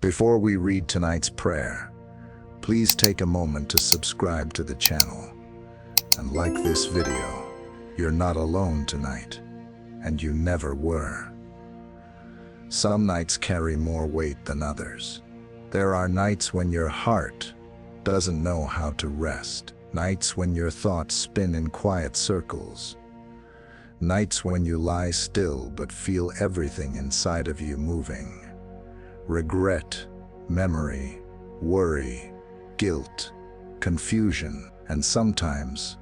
Before we read tonight's prayer, please take a moment to subscribe to the channel and like this video. You're not alone tonight, and you never were. Some nights carry more weight than others. There are nights when your heart doesn't know how to rest, nights when your thoughts spin in quiet circles, nights when you lie still but feel everything inside of you moving. Regret, memory, worry, guilt, confusion, and sometimes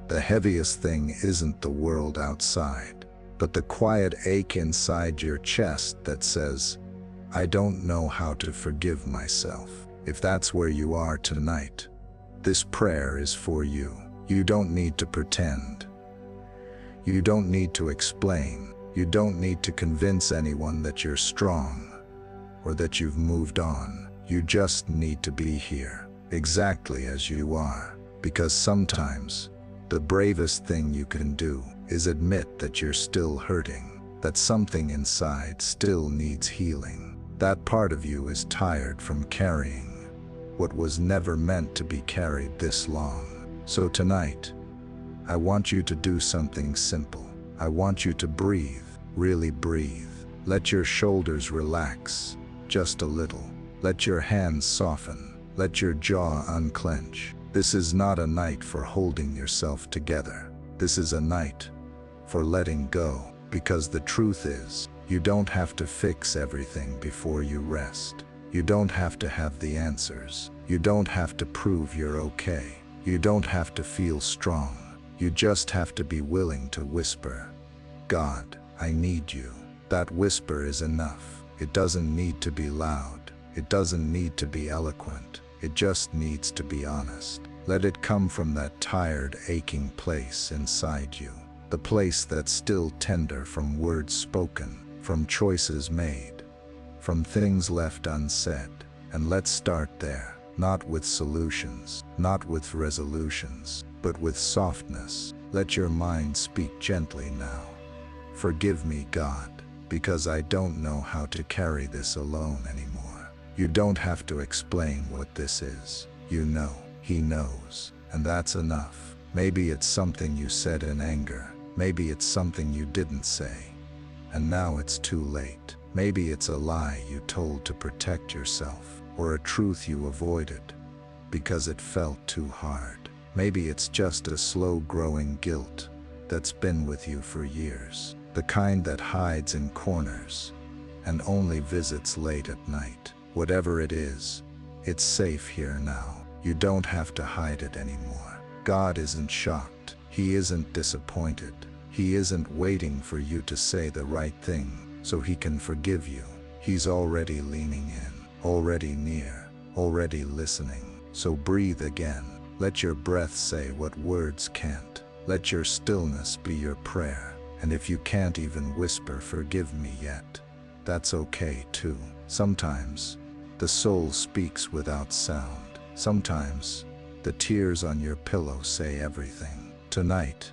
the heaviest thing isn't the world outside, but the quiet ache inside your chest that says, I don't know how to forgive myself. If that's where you are tonight, this prayer is for you. You don't need to pretend. You don't need to explain. You don't need to convince anyone that you're strong or that you've moved on. You just need to be here, exactly as you are, because sometimes the bravest thing you can do is admit that you're still hurting, that something inside still needs healing. That part of you is tired from carrying what was never meant to be carried this long. So tonight, I want you to do something simple. I want you to breathe, really breathe. Let your shoulders relax just a little. Let your hands soften. Let your jaw unclench. This is not a night for holding yourself together. This is a night for letting go, because the truth is, you don't have to fix everything before you rest. You don't have to have the answers. You don't have to prove you're okay. You don't have to feel strong. You just have to be willing to whisper, God, I need you. That whisper is enough. It doesn't need to be loud. It doesn't need to be eloquent. It just needs to be honest. Let it come from that tired, aching place inside you. The place that's still tender from words spoken, from choices made, from things left unsaid. And let's start there, not with solutions, not with resolutions, but with softness. Let your mind speak gently now. Forgive me, God, because I don't know how to carry this alone anymore. You don't have to explain what this is. You know, He knows, and that's enough. Maybe it's something you said in anger. Maybe it's something you didn't say, and now it's too late. Maybe it's a lie you told to protect yourself, or a truth you avoided because it felt too hard. Maybe it's just a slow-growing guilt that's been with you for years, the kind that hides in corners and only visits late at night. Whatever it is, it's safe here now. You don't have to hide it anymore. God isn't shocked. He isn't disappointed. He isn't waiting for you to say the right thing so He can forgive you. He's already leaning in, already near, already listening. So breathe again. Let your breath say what words can't. Let your stillness be your prayer. And if you can't even whisper, forgive me yet, that's okay too. Sometimes the soul speaks without sound. Sometimes the tears on your pillow say everything. Tonight,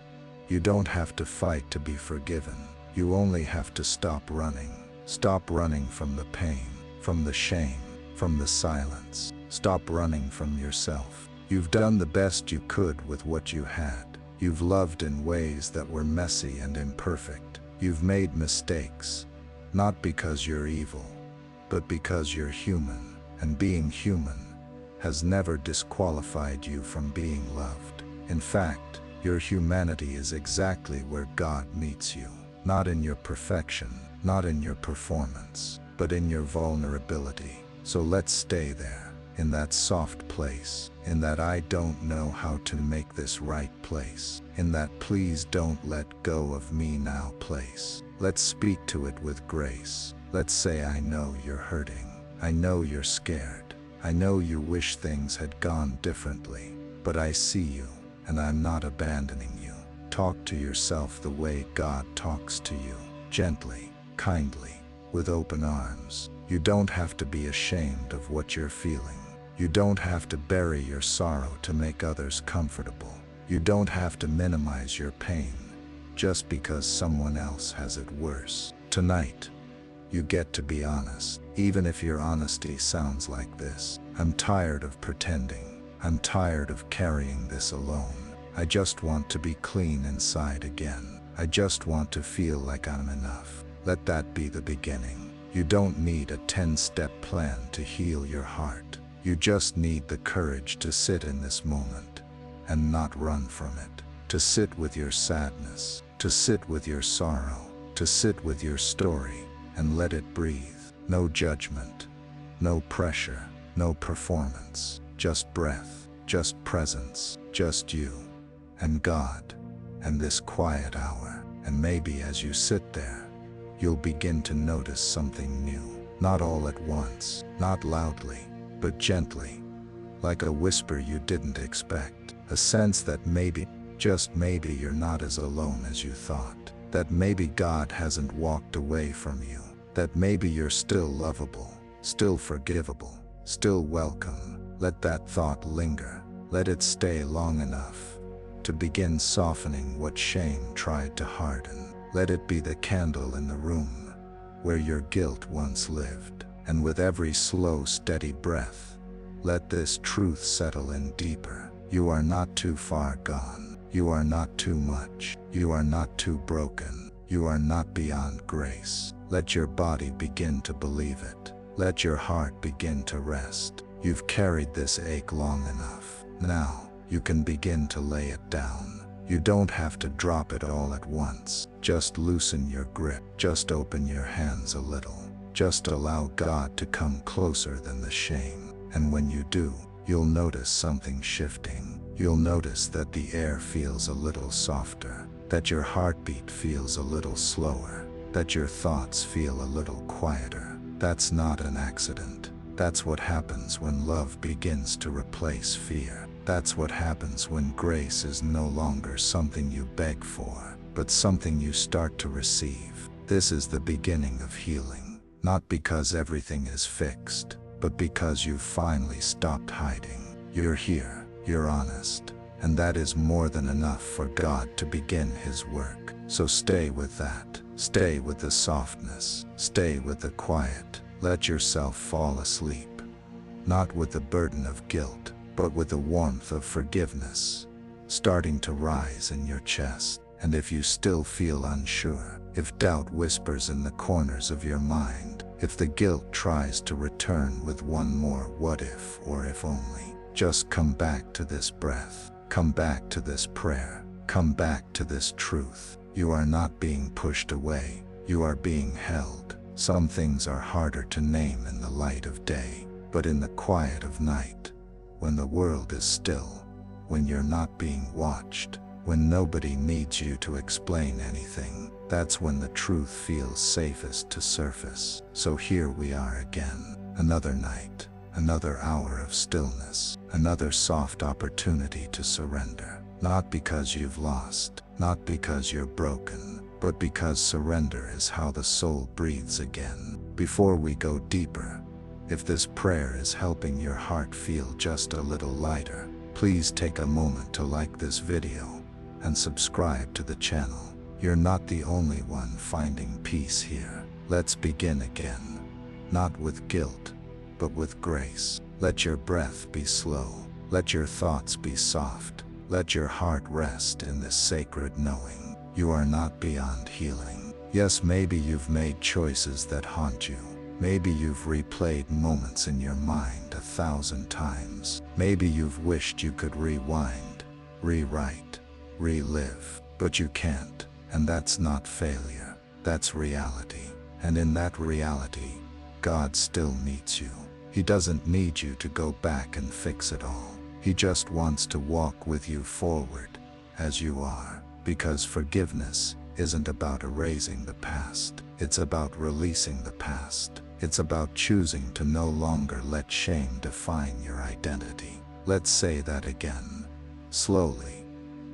you don't have to fight to be forgiven. You only have to stop running. Stop running from the pain, from the shame, from the silence. Stop running from yourself. You've done the best you could with what you had. You've loved in ways that were messy and imperfect. You've made mistakes, not because you're evil, but because you're human. And being human has never disqualified you from being loved. In fact, your humanity is exactly where God meets you. Not in your perfection, not in your performance, but in your vulnerability. So let's stay there, in that soft place, in that I don't know how to make this right place, in that please don't let go of me now place. Let's speak to it with grace. Let's say, I know you're hurting. I know you're scared. I know you wish things had gone differently, but I see you, and I'm not abandoning you. Talk to yourself the way God talks to you, gently, kindly, with open arms. You don't have to be ashamed of what you're feeling. You don't have to bury your sorrow to make others comfortable. You don't have to minimize your pain just because someone else has it worse. Tonight, You get to be honest, even if your honesty sounds like this. I'm tired of pretending. I'm tired of carrying this alone. I just want to be clean inside again. I just want to feel like I'm enough. Let that be the beginning. You don't need a 10-step plan to heal your heart. You just need the courage to sit in this moment and not run from it. To sit with your sadness, to sit with your sorrow, to sit with your story and let it breathe. No judgment, no pressure, no performance, just breath, just presence, just you and God and this quiet hour. And maybe as you sit there, you'll begin to notice something new. Not all at once, not loudly, but gently, like a whisper you didn't expect. A sense that maybe, just maybe, you're not as alone as you thought. That maybe God hasn't walked away from you. That maybe you're still lovable, still forgivable, still welcome. Let that thought linger. Let it stay long enough to begin softening what shame tried to harden. Let it be the candle in the room where your guilt once lived. And with every slow, steady breath, let this truth settle in deeper. You are not too far gone. You are not too much. You are not too broken. You are not beyond grace. Let your body begin to believe it. Let your heart begin to rest. You've carried this ache long enough. Now, you can begin to lay it down. You don't have to drop it all at once. Just loosen your grip. Just open your hands a little. Just allow God to come closer than the shame. And when you do, you'll notice something shifting. You'll notice that the air feels a little softer, that your heartbeat feels a little slower, that your thoughts feel a little quieter. That's not an accident. That's what happens when love begins to replace fear. That's what happens when grace is no longer something you beg for, but something you start to receive. This is the beginning of healing, not because everything is fixed, but because you've finally stopped hiding. You're here, you're honest, and that is more than enough for God to begin His work. So stay with that. Stay with the softness. Stay with the quiet. Let yourself fall asleep, not with the burden of guilt, but with the warmth of forgiveness starting to rise in your chest. And if you still feel unsure, if doubt whispers in the corners of your mind, if the guilt tries to return with one more what if or if only, just come back to this breath. Come back to this prayer. Come back to this truth. You are not being pushed away. You are being held. Some things are harder to name in the light of day, but in the quiet of night, when the world is still, when you're not being watched, when nobody needs you to explain anything, that's when the truth feels safest to surface. So here we are again, another night, another hour of stillness, another soft opportunity to surrender. Not because you've lost, not because you're broken, but because surrender is how the soul breathes again. Before we go deeper, if this prayer is helping your heart feel just a little lighter, please take a moment to like this video and subscribe to the channel. You're not the only one finding peace here. Let's begin again. Not with guilt, but with grace. Let your breath be slow. Let your thoughts be soft. Let your heart rest in this sacred knowing. You are not beyond healing. Yes, maybe you've made choices that haunt you. Maybe you've replayed moments in your mind 1,000 times. Maybe you've wished you could rewind, rewrite, relive, but you can't. And that's not failure. That's reality. And in that reality, God still needs you. He doesn't need you to go back and fix it all. He just wants to walk with you forward as you are. Because forgiveness isn't about erasing the past. It's about releasing the past. It's about choosing to no longer let shame define your identity. Let's say that again, slowly.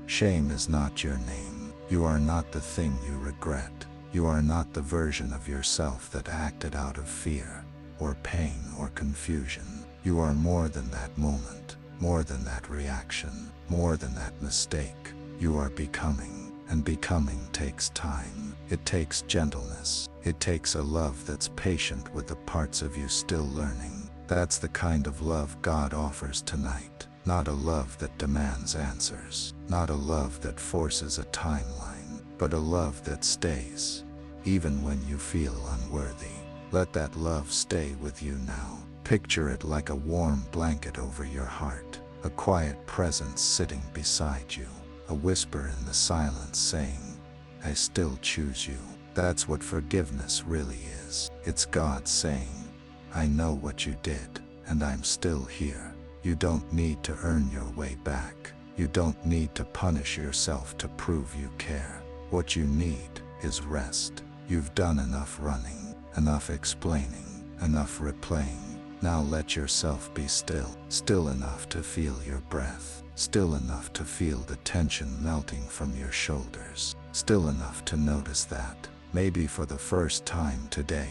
Shame is not your name. You are not the thing you regret. You are not the version of yourself that acted out of fear, or pain, or confusion. You are more than that moment, more than that reaction, more than that mistake. You are becoming, And becoming takes time. It takes gentleness. It takes a love that's patient with the parts of you still learning. That's the kind of love God offers tonight. Not a love that demands answers. Not a love that forces a timeline. But a love that stays, even when you feel unworthy. Let that love stay with you now. Picture it like a warm blanket over your heart. A quiet presence sitting beside you. A whisper in the silence saying, I still choose you. That's what forgiveness really is. It's God saying, I know what you did, and I'm still here. You don't need to earn your way back. You don't need to punish yourself to prove you care. What you need is rest. You've done enough running, enough explaining, enough replaying. Now let yourself be still. Still enough to feel your breath. Still enough to feel the tension melting from your shoulders. Still enough to notice that, maybe for the first time today,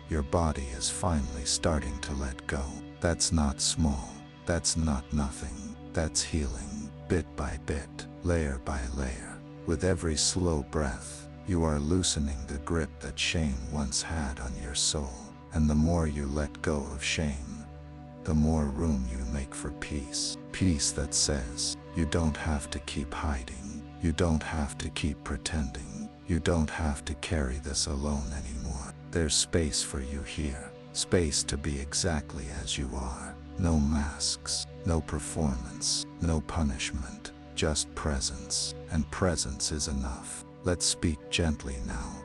your body is finally starting to let go. That's not small. That's not nothing. That's healing, bit by bit, layer by layer. With every slow breath, you are loosening the grip that shame once had on your soul. And the more you let go of shame, the more room you make for peace. Peace that says, you don't have to keep hiding. You don't have to keep pretending. You don't have to carry this alone anymore. There's space for you here. Space to be exactly as you are. No masks, no performance, no punishment, just presence. And presence is enough. Let's speak gently now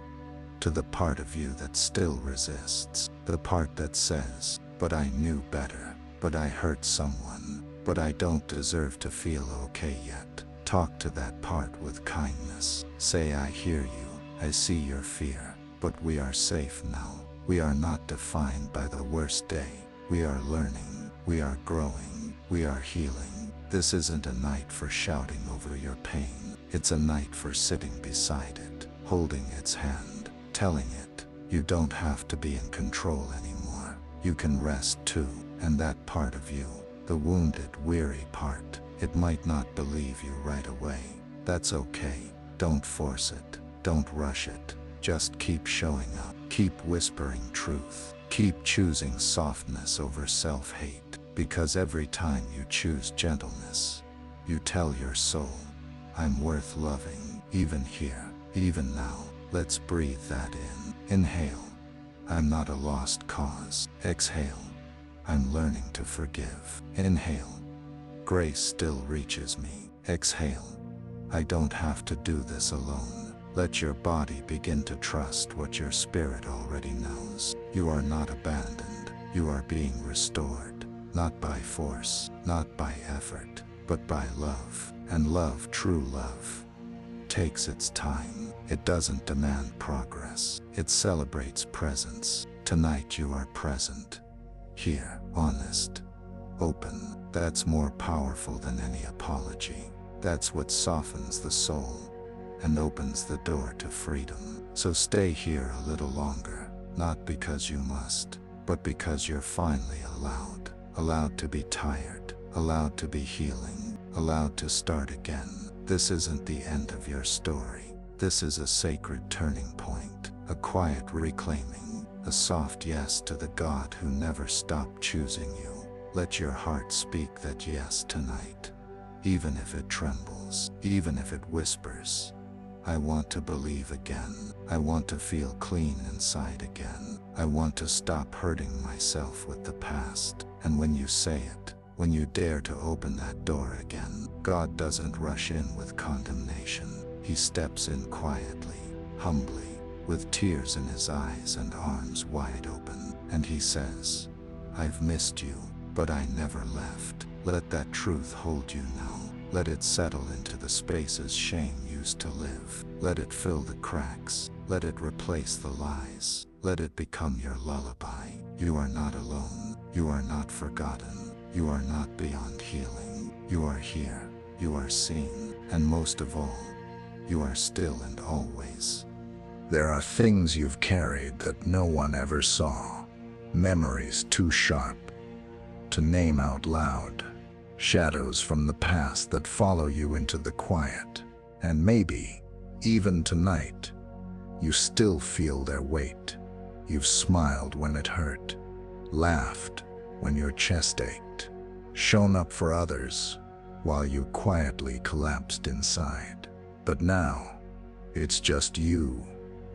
to the part of you that still resists. The part that says, but I knew better. But I hurt someone. But I don't deserve to feel okay yet. Talk to that part with kindness. Say, I hear you. I see your fear. But we are safe now. We are not defined by the worst day. We are learning. We are growing. We are healing. This isn't a night for shouting over your pain. It's a night for sitting beside it, holding its hand, telling it, you don't have to be in control anymore. You can rest too. And that part of you, the wounded, weary part, it might not believe you right away. That's okay. Don't force it. Don't rush it. Just keep showing up. Keep whispering truth. Keep choosing softness over self-hate. Because every time you choose gentleness, you tell your soul, I'm worth loving, even here, even now. Let's breathe that in. Inhale. I'm not a lost cause. Exhale. I'm learning to forgive. Inhale. Grace still reaches me. Exhale. I don't have to do this alone. Let your body begin to trust what your spirit already knows. You are not abandoned. You are being restored. Not by force, not by effort, but by love. And love, true love, takes its time. It doesn't demand progress. It celebrates presence. Tonight you are present. Here, honest, open. That's more powerful than any apology. That's what softens the soul and opens the door to freedom. So stay here a little longer, not because you must, but because you're finally allowed. Allowed to be tired, allowed to be healing, allowed to start again. This isn't the end of your story. This is a sacred turning point, a quiet reclaiming, a soft yes to the God who never stopped choosing you. Let your heart speak that yes tonight, even if it trembles, even if it whispers. I want to believe again. I want to feel clean inside again. I want to stop hurting myself with the past. And when you say it, when you dare to open that door again, God doesn't rush in with condemnation. He steps in quietly, humbly, with tears in his eyes and arms wide open. And he says, I've missed you, but I never left. Let that truth hold you now. Let it settle into the spaces shame used to live. Let it fill the cracks. Let it replace the lies. Let it become your lullaby. You are not alone. You are not forgotten. You are not beyond healing. You are here. You are seen. And most of all, you are still and always. There are things you've carried that no one ever saw. Memories too sharp to name out loud. Shadows from the past that follow you into the quiet. And maybe Even tonight, you still feel their weight. You've smiled when it hurt, laughed when your chest ached, shown up for others while you quietly collapsed inside. But now, it's just you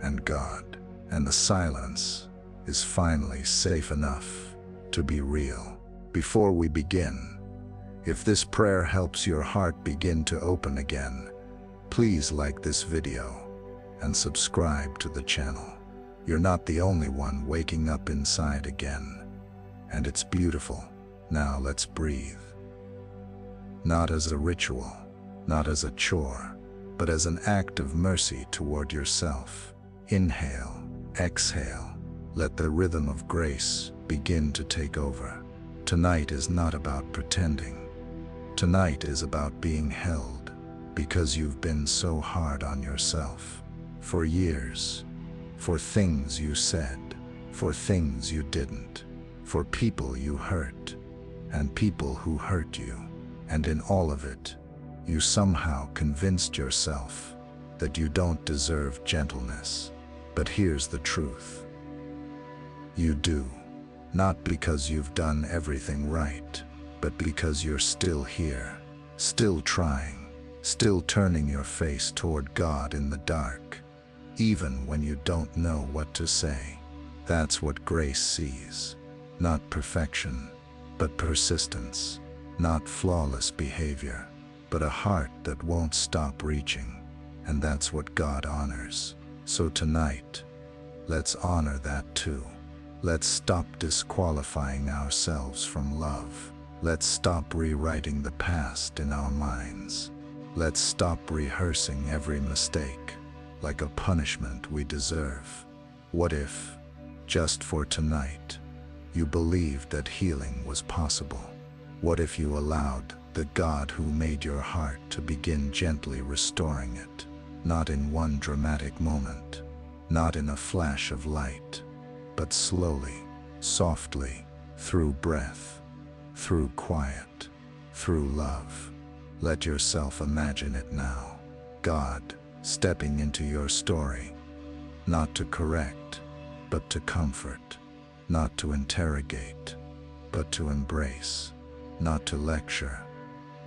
and God, and the silence is finally safe enough to be real. Before we begin, if this prayer helps your heart begin to open again, please like this video and subscribe to the channel. You're not the only one waking up inside again, and it's beautiful. Now let's breathe. Not as a ritual, not as a chore, but as an act of mercy toward yourself. Inhale, exhale. Let the rhythm of grace begin to take over. Tonight is not about pretending. Tonight is about being held, because you've been so hard on yourself for years, for things you said, for things you didn't, for people you hurt, and people who hurt you. And in all of it, you somehow convinced yourself that you don't deserve gentleness. But here's the truth. You do. Not because you've done everything right, but because you're still here, still trying, still turning your face toward God in the dark, even when you don't know what to say. That's what grace sees. Not perfection, but persistence. Not flawless behavior, but a heart that won't stop reaching. And that's what God honors. So tonight, let's honor that too. Let's stop disqualifying ourselves from love. Let's stop rewriting the past in our minds. Let's stop rehearsing every mistake like a punishment we deserve. What if, just for tonight, you believed that healing was possible? What if you allowed the God who made your heart to begin gently restoring it? Not in one dramatic moment, not in a flash of light, but slowly, softly, through breath, through quiet, through love. Let yourself imagine it now. God stepping into your story, not to correct, but to comfort, not to interrogate, but to embrace, not to lecture,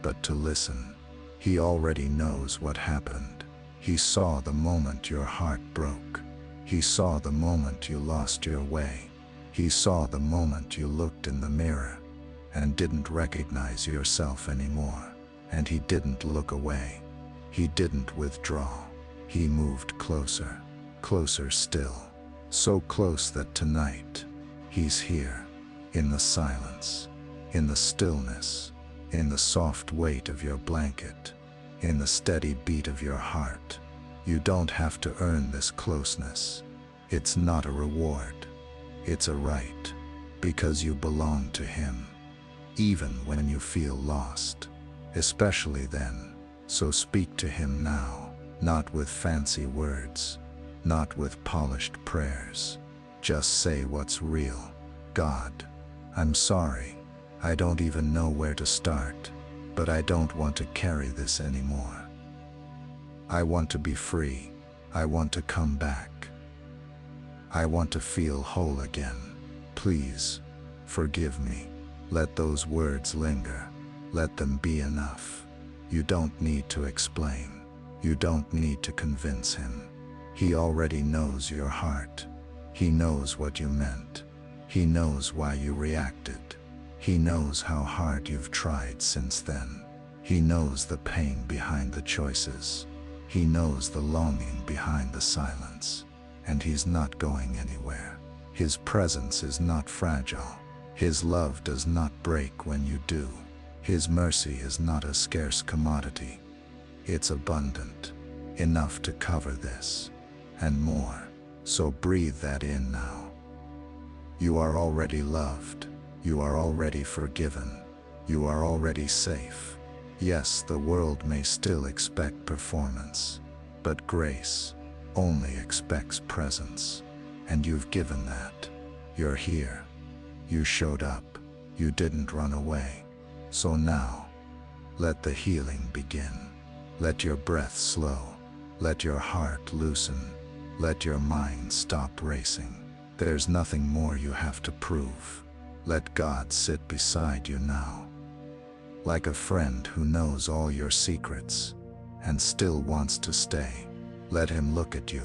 but to listen. He already knows what happened. He saw the moment your heart broke. He saw the moment you lost your way. He saw the moment you looked in the mirror and didn't recognize yourself anymore. And he didn't look away. He didn't withdraw. He moved closer, closer still. So close that tonight, he's here, in the silence, in the stillness, in the soft weight of your blanket, in the steady beat of your heart. You don't have to earn this closeness. It's not a reward. It's a right, because you belong to him, even when you feel lost, especially then. So speak to him now, not with fancy words, not with polished prayers. Just say what's real. God, I'm sorry. I don't even know where to start, but I don't want to carry this anymore. I want to be free. I want to come back. I want to feel whole again. Please, forgive me. Let those words linger. Let them be enough. You don't need to explain. You don't need to convince him. He already knows your heart. He knows what you meant. He knows why you reacted. He knows how hard you've tried since then. He knows the pain behind the choices. He knows the longing behind the silence. And he's not going anywhere. His presence is not fragile. His love does not break when you do. His mercy is not a scarce commodity. It's abundant, enough to cover this, and more. So breathe that in now. You are already loved. You are already forgiven. You are already safe. Yes, the world may still expect performance, but grace only expects presence. And you've given that. You're here. You showed up. You didn't run away. So now, let the healing begin. Let your breath slow. Let your heart loosen. Let your mind stop racing. There's nothing more you have to prove. Let God sit beside you now. Like a friend who knows all your secrets and still wants to stay. Let him look at you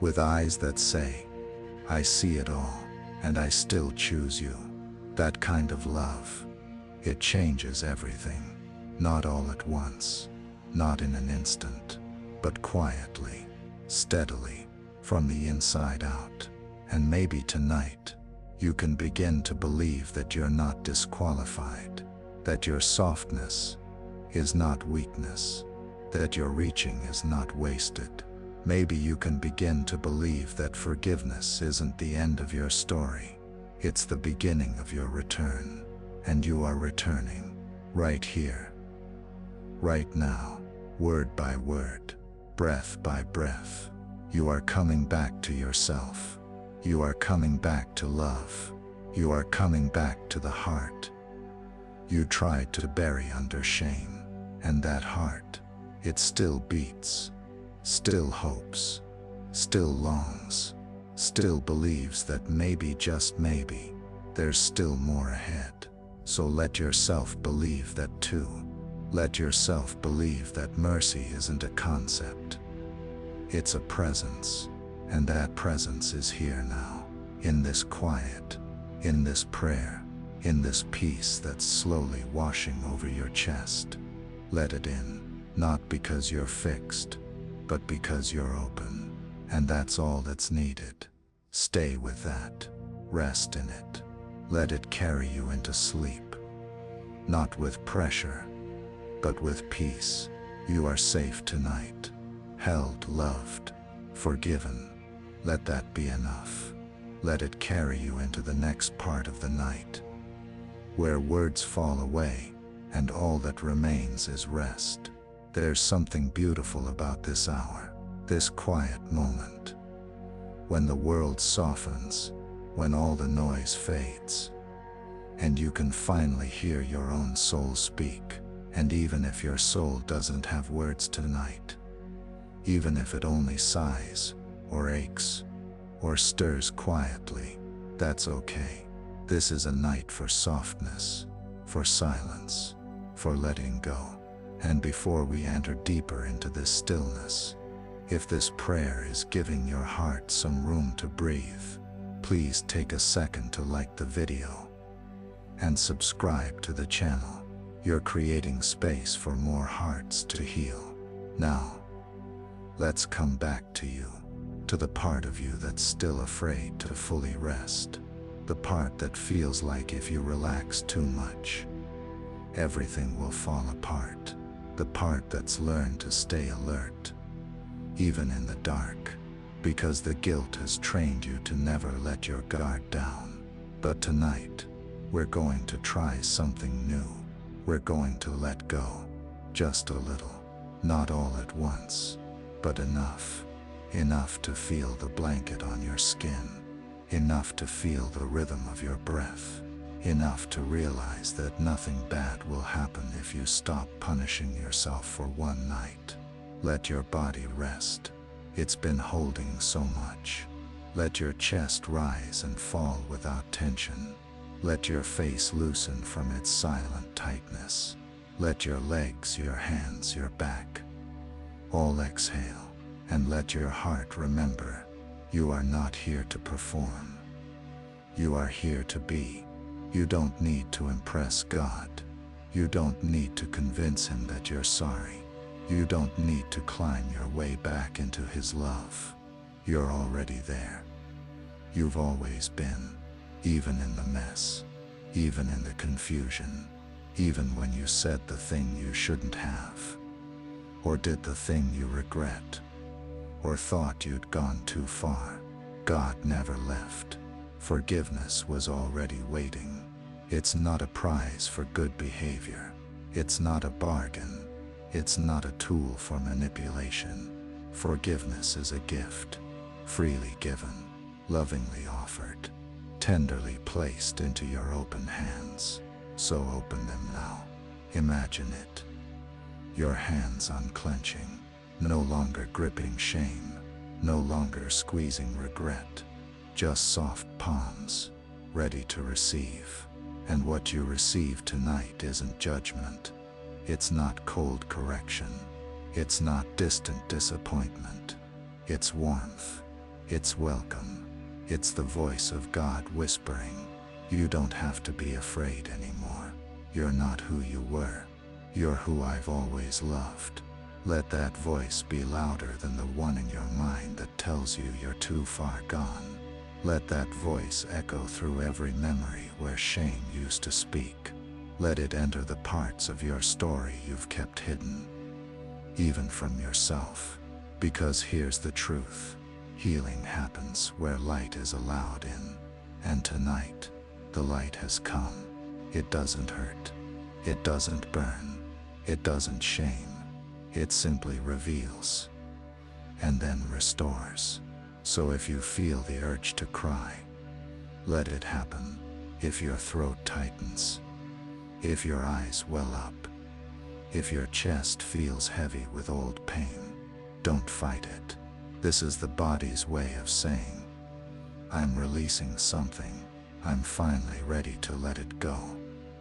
with eyes that say, I see it all, and I still choose you. That kind of love, it changes everything. Not all at once, not in an instant, but quietly, steadily, from the inside out. And maybe tonight, you can begin to believe that you're not disqualified, that your softness is not weakness, that your reaching is not wasted. Maybe you can begin to believe that forgiveness isn't the end of your story. It's the beginning of your return, and you are returning, right here, right now, word by word, breath by breath. You are coming back to yourself. You are coming back to love. You are coming back to the heart you tried to bury under shame, and that heart, it still beats, still hopes, still longs, still believes that maybe, just maybe, there's still more ahead. So let yourself believe that too. Let yourself believe that mercy isn't a concept. It's a presence, and that presence is here now, in this quiet, in this prayer, in this peace that's slowly washing over your chest. Let it in, not because you're fixed, but because you're open. And that's all that's needed. Stay with that. Rest in it. Let it carry you into sleep. Not with pressure, but with peace. You are safe tonight. Held, loved, forgiven. Let that be enough. Let it carry you into the next part of the night, where words fall away and all that remains is rest. There's something beautiful about this hour, this quiet moment, when the world softens, when all the noise fades, and you can finally hear your own soul speak. And even if your soul doesn't have words tonight, even if it only sighs or aches or stirs quietly, that's okay. This is a night for softness, for silence, for letting go. And before we enter deeper into this stillness, if this prayer is giving your heart some room to breathe, please take a second to like the video and subscribe to the channel. You're creating space for more hearts to heal. Now, let's come back to you, to the part of you that's still afraid to fully rest. The part that feels like if you relax too much, everything will fall apart. The part that's learned to stay alert, even in the dark, because the guilt has trained you to never let your guard down. But tonight, we're going to try something new. We're going to let go, just a little, not all at once, but enough. Enough to feel the blanket on your skin. Enough to feel the rhythm of your breath. Enough to realize that nothing bad will happen if you stop punishing yourself for one night. Let your body rest. It's been holding so much. Let your chest rise and fall without tension. Let your face loosen from its silent tightness. Let your legs, your hands, your back all exhale. And let your heart remember, you are not here to perform. You are here to be. You don't need to impress God. You don't need to convince him that you're sorry. You don't need to climb your way back into his love. You're already there. You've always been, even in the mess, even in the confusion, even when you said the thing you shouldn't have, or did the thing you regret, or thought you'd gone too far. God never left. Forgiveness was already waiting. It's not a prize for good behavior. It's not a bargain. It's not a tool for manipulation. Forgiveness is a gift, freely given, lovingly offered, tenderly placed into your open hands. So open them now. Imagine it. Your hands unclenching, No longer gripping shame, no longer squeezing regret, just soft palms, ready to receive. And what you receive tonight isn't judgment. It's not cold correction. It's not distant disappointment. It's warmth. It's welcome. It's the voice of God whispering, you don't have to be afraid anymore. You're not who you were. You're who I've always loved. Let that voice be louder than the one in your mind that tells you you're too far gone. Let that voice echo through every memory where shame used to speak. Let it enter the parts of your story you've kept hidden, even from yourself. Because here's the truth. Healing happens where light is allowed in. And tonight, the light has come. It doesn't hurt. It doesn't burn. It doesn't shame. It simply reveals and then restores. So if you feel the urge to cry, let it happen. If your throat tightens, if your eyes well up, if your chest feels heavy with old pain, don't fight it. This is the body's way of saying, I'm releasing something. I'm finally ready to let it go.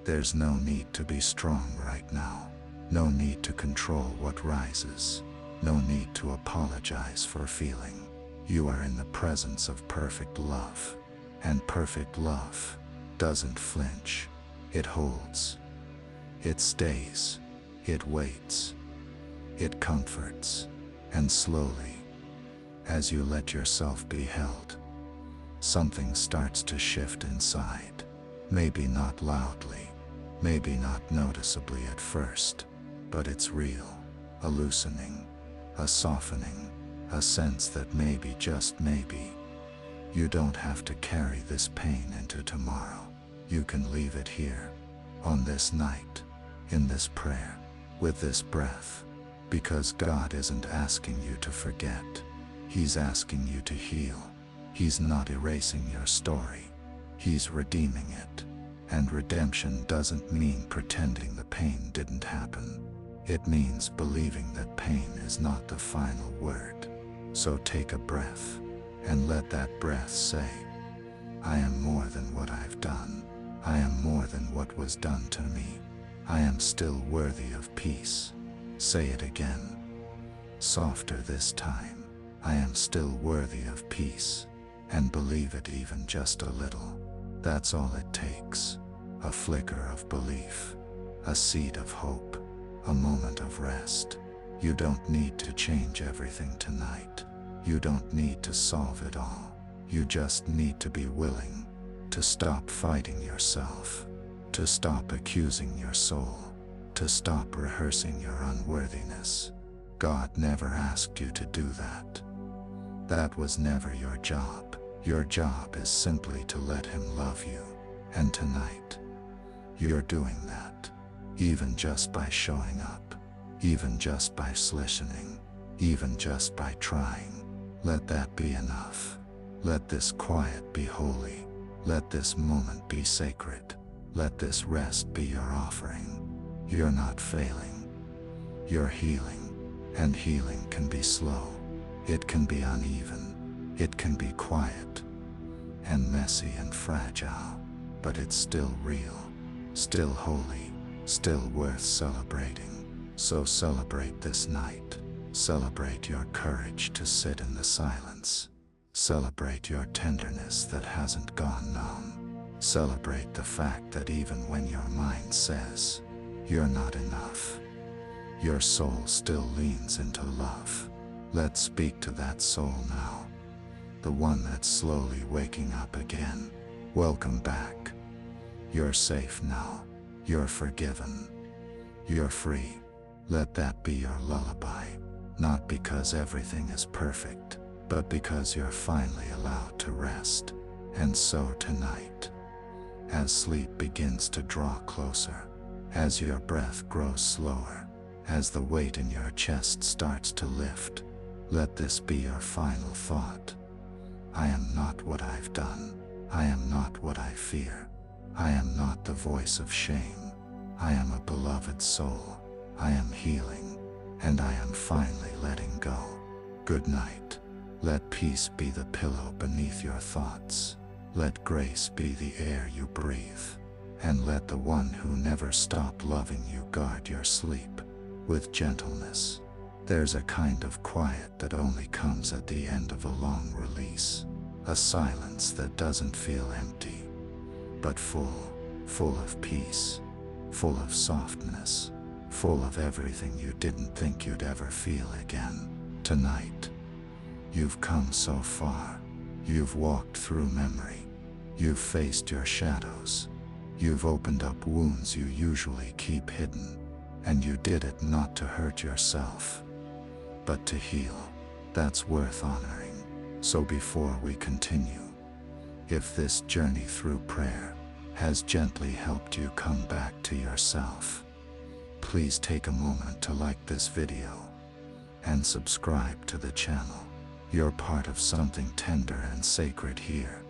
There's no need to be strong right now. No need to control what rises. No need to apologize for feeling. You are in the presence of perfect love. And perfect love doesn't flinch. It holds. It stays. It waits. It comforts. And slowly, as you let yourself be held, something starts to shift inside. Maybe not loudly, maybe not noticeably at first, but it's real. A loosening, a softening, a sense that maybe, just maybe, you don't have to carry this pain into tomorrow. You can leave it here, on this night, in this prayer, with this breath, because God isn't asking you to forget. He's asking you to heal. He's not erasing your story. He's redeeming it. And redemption doesn't mean pretending the pain didn't happen. It means believing that pain is not the final word. So take a breath, and let that breath say, I am more than what I've done. I am more than what was done to me. I am still worthy of peace. Say it again, softer this time. I am still worthy of peace. And believe it even just a little. That's all it takes. A flicker of belief, a seed of hope, a moment of rest. You don't need to change everything tonight. You don't need to solve it all. You just need to be willing to stop fighting yourself, to stop accusing your soul, to stop rehearsing your unworthiness. God never asked you to do that. That was never your job. Your job is simply to let Him love you. And tonight, you're doing that. Even just by showing up. Even just by listening. Even just by trying. Let that be enough. Let this quiet be holy. Let this moment be sacred. Let this rest be your offering. You're not failing. You're healing. And healing can be slow. It can be uneven. It can be quiet. And messy and fragile. But it's still real. Still holy. Still worth celebrating. So celebrate this night. Celebrate your courage to sit in the silence. Celebrate your tenderness that hasn't gone numb. Celebrate the fact that even when your mind says you're not enough, your soul still leans into love. Let's speak to that soul now. The one that's slowly waking up again. Welcome back. You're safe now. You're forgiven. You're free. Let that be your lullaby. Not because everything is perfect, but because you're finally allowed to rest. And so tonight, as sleep begins to draw closer, as your breath grows slower, as the weight in your chest starts to lift, let this be your final thought. I am not what I've done. I am not what I fear. I am not the voice of shame. I am a beloved soul. I am healing. and I am finally letting go. Good night. Let peace be the pillow beneath your thoughts. Let grace be the air you breathe. And let the one who never stopped loving you guard your sleep with gentleness. There's a kind of quiet that only comes at the end of a long release. A silence that doesn't feel empty, but full of peace, full of softness, full of everything you didn't think you'd ever feel again. Tonight, you've come so far. You've walked through memory. You've faced your shadows. You've opened up wounds you usually keep hidden. And you did it not to hurt yourself, but to heal. That's worth honoring. So before we continue, if this journey through prayer has gently helped you come back to yourself, please take a moment to like this video and subscribe to the channel. You're part of something tender and sacred here,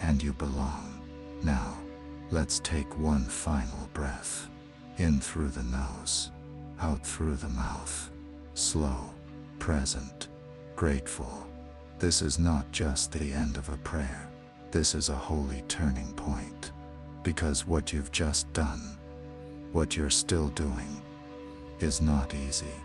and you belong. Now, let's take one final breath. In through the nose, out through the mouth. Slow, present, grateful. This is not just the end of a prayer. This is a holy turning point. Because what you've just done, what you're still doing, is not easy.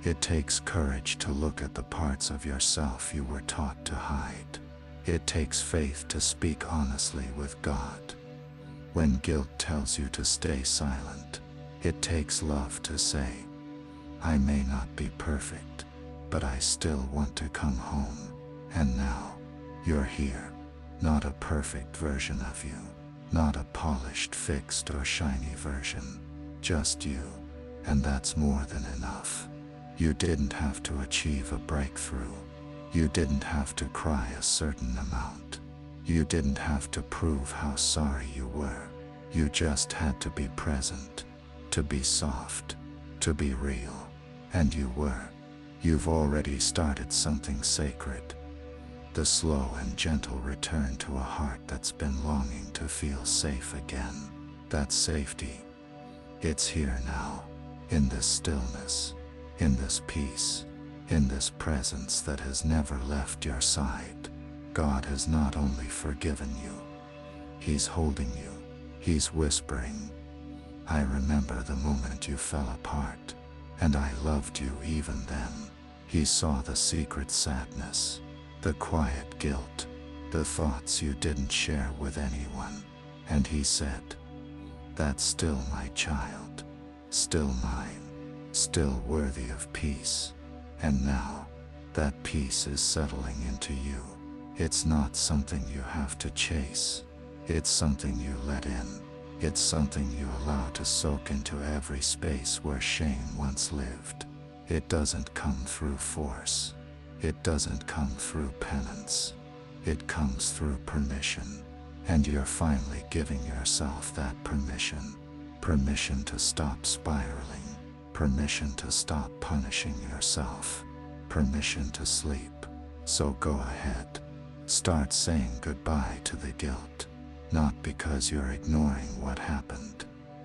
It takes courage to look at the parts of yourself you were taught to hide. It takes faith to speak honestly with God when guilt tells you to stay silent. It takes love to say, I may not be perfect, but I still want to come home. And now, you're here. Not a perfect version of you. Not a polished, fixed, or shiny version. Just you. And that's more than enough. You didn't have to achieve a breakthrough. You didn't have to cry a certain amount. You didn't have to prove how sorry you were. You just had to be present. To be soft, to be real. And you were. You've already started something sacred. The slow and gentle return to a heart that's been longing to feel safe again. That safety, it's here now, in this stillness, in this peace, in this presence that has never left your side. God has not only forgiven you, He's holding you, He's whispering, I remember the moment you fell apart, and I loved you even then. He saw the secret sadness, the quiet guilt, the thoughts you didn't share with anyone, and He said, that's still my child, still mine, still worthy of peace. And now, that peace is settling into you. It's not something you have to chase, it's something you let in. It's something you allow to soak into every space where shame once lived. It doesn't come through force. It doesn't come through penance. It comes through permission. And you're finally giving yourself that permission. Permission to stop spiraling. Permission to stop punishing yourself. Permission to sleep. So go ahead. Start saying goodbye to the guilt. Not because you're ignoring what happened,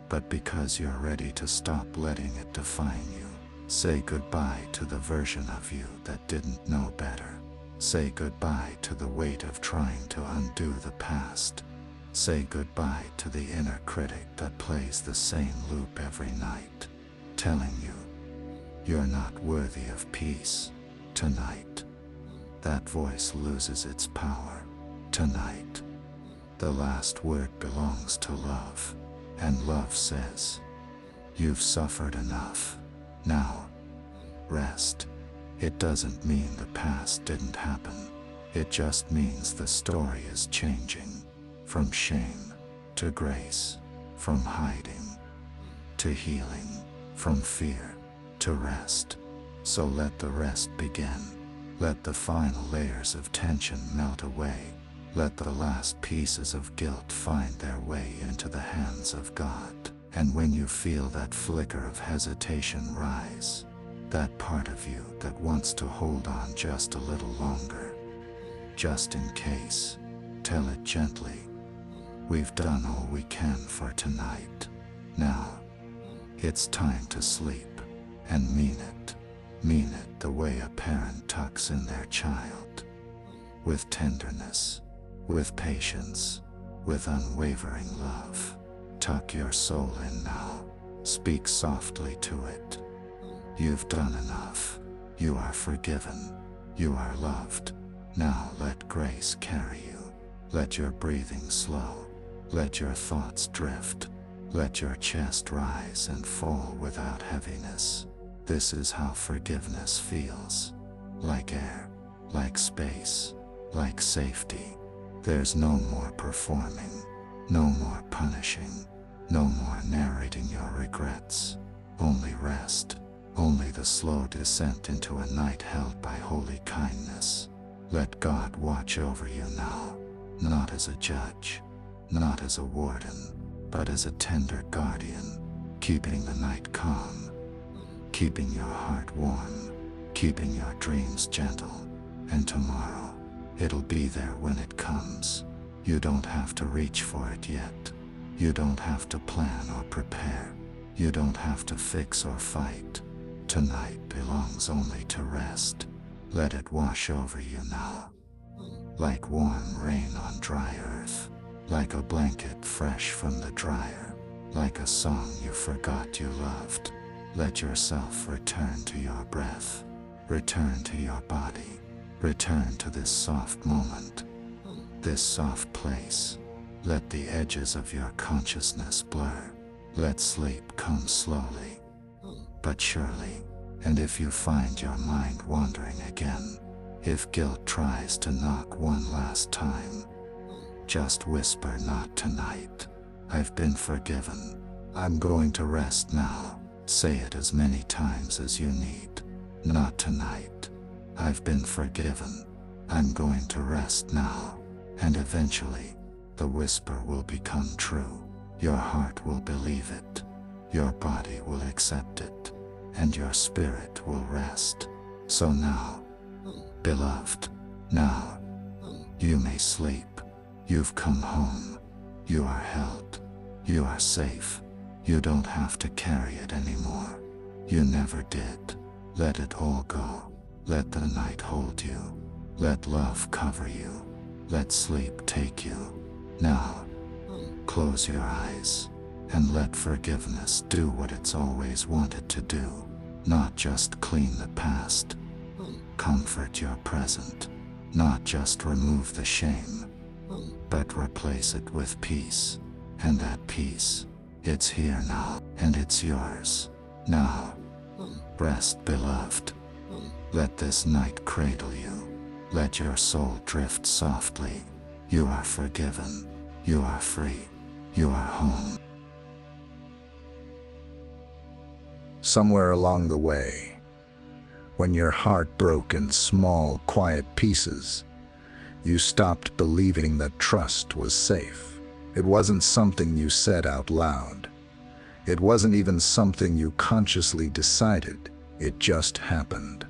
but because you're ready to stop letting it define you. Say goodbye to the version of you that didn't know better. Say goodbye to the weight of trying to undo the past. Say goodbye to the inner critic that plays the same loop every night, telling you, you're not worthy of peace. Tonight, that voice loses its power. Tonight, the last word belongs to love, and love says, you've suffered enough. Now, rest. It doesn't mean the past didn't happen. It just means the story is changing. From shame to grace, from hiding to healing, from fear to rest. So let the rest begin. Let the final layers of tension melt away. Let the last pieces of guilt find their way into the hands of God. And when you feel that flicker of hesitation rise, that part of you that wants to hold on just a little longer, just in case, tell it gently, we've done all we can for tonight. Now, it's time to sleep, and mean it. Mean it the way a parent tucks in their child. With tenderness, with patience, with unwavering love. Tuck your soul in now. Speak softly to it. You've done enough. You are forgiven. You are loved. Now let grace carry you. Let your breathing slow. Let your thoughts drift. Let your chest rise and fall without heaviness. This is how forgiveness feels. Like air, like space, like safety. There's no more performing, no more punishing, no more narrating your regrets. Only rest, only the slow descent into a night held by holy kindness. Let God watch over you now, not as a judge, not as a warden, but as a tender guardian, keeping the night calm, keeping your heart warm, keeping your dreams gentle. And tomorrow, it'll be there when it comes. You don't have to reach for it yet. You don't have to plan or prepare. You don't have to fix or fight. Tonight belongs only to rest. Let it wash over you now. Like warm rain on dry earth. Like a blanket fresh from the dryer. Like a song you forgot you loved. Let yourself return to your breath. Return to your body. Return to this soft moment. This soft place. Let the edges of your consciousness blur. Let sleep come slowly, but surely. And if you find your mind wandering again, if guilt tries to knock one last time, just whisper, not tonight. I've been forgiven. I'm going to rest now. Say it as many times as you need. Not tonight. I've been forgiven. I'm going to rest now. And eventually, the whisper will become true. Your heart will believe it. Your body will accept it. And your spirit will rest. So now, beloved, now, you may sleep. You've come home. You are held. You are safe. You don't have to carry it anymore. You never did. Let it all go. Let the night hold you. Let love cover you. Let sleep take you. Now, close your eyes and let forgiveness do what it's always wanted to do. Not just clean the past. Comfort your present. Not just remove the shame, but replace it with peace. And that peace, it's here now, and it's yours. Now, rest, beloved. Let this night cradle you. Let your soul drift softly. You are forgiven. You are free. You are home. Somewhere along the way, when your heart broke in small, quiet pieces, you stopped believing that trust was safe. It wasn't something you said out loud. It wasn't even something you consciously decided. It just happened.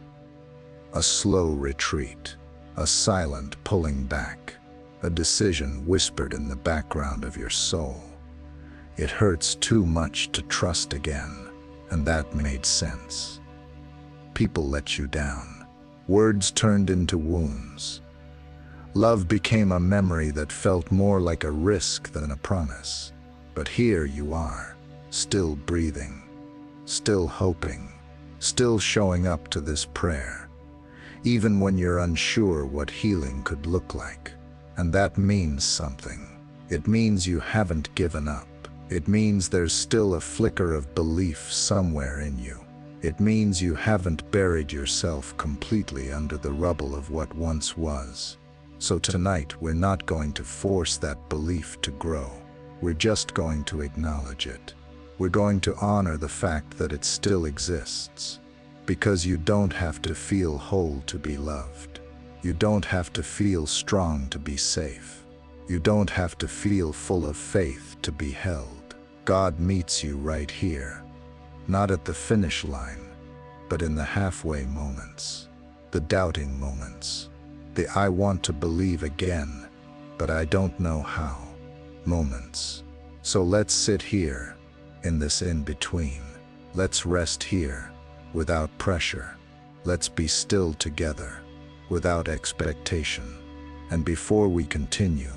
A slow retreat, a silent pulling back, a decision whispered in the background of your soul. It hurts too much to trust again, and that made sense. People let you down. Words turned into wounds. Love became a memory that felt more like a risk than a promise. But here you are, still breathing, still hoping, still showing up to this prayer, even when you're unsure what healing could look like. And that means something. It means you haven't given up. It means there's still a flicker of belief somewhere in you. It means you haven't buried yourself completely under the rubble of what once was. So tonight, we're not going to force that belief to grow. We're just going to acknowledge it. We're going to honor the fact that it still exists. Because you don't have to feel whole to be loved. You don't have to feel strong to be safe. You don't have to feel full of faith to be held. God meets you right here. Not at the finish line, but in the halfway moments, the doubting moments, the I want to believe again, but I don't know how moments. So let's sit here, in this in-between. Let's rest here, without pressure, Let's be still together, without expectation. And before we continue,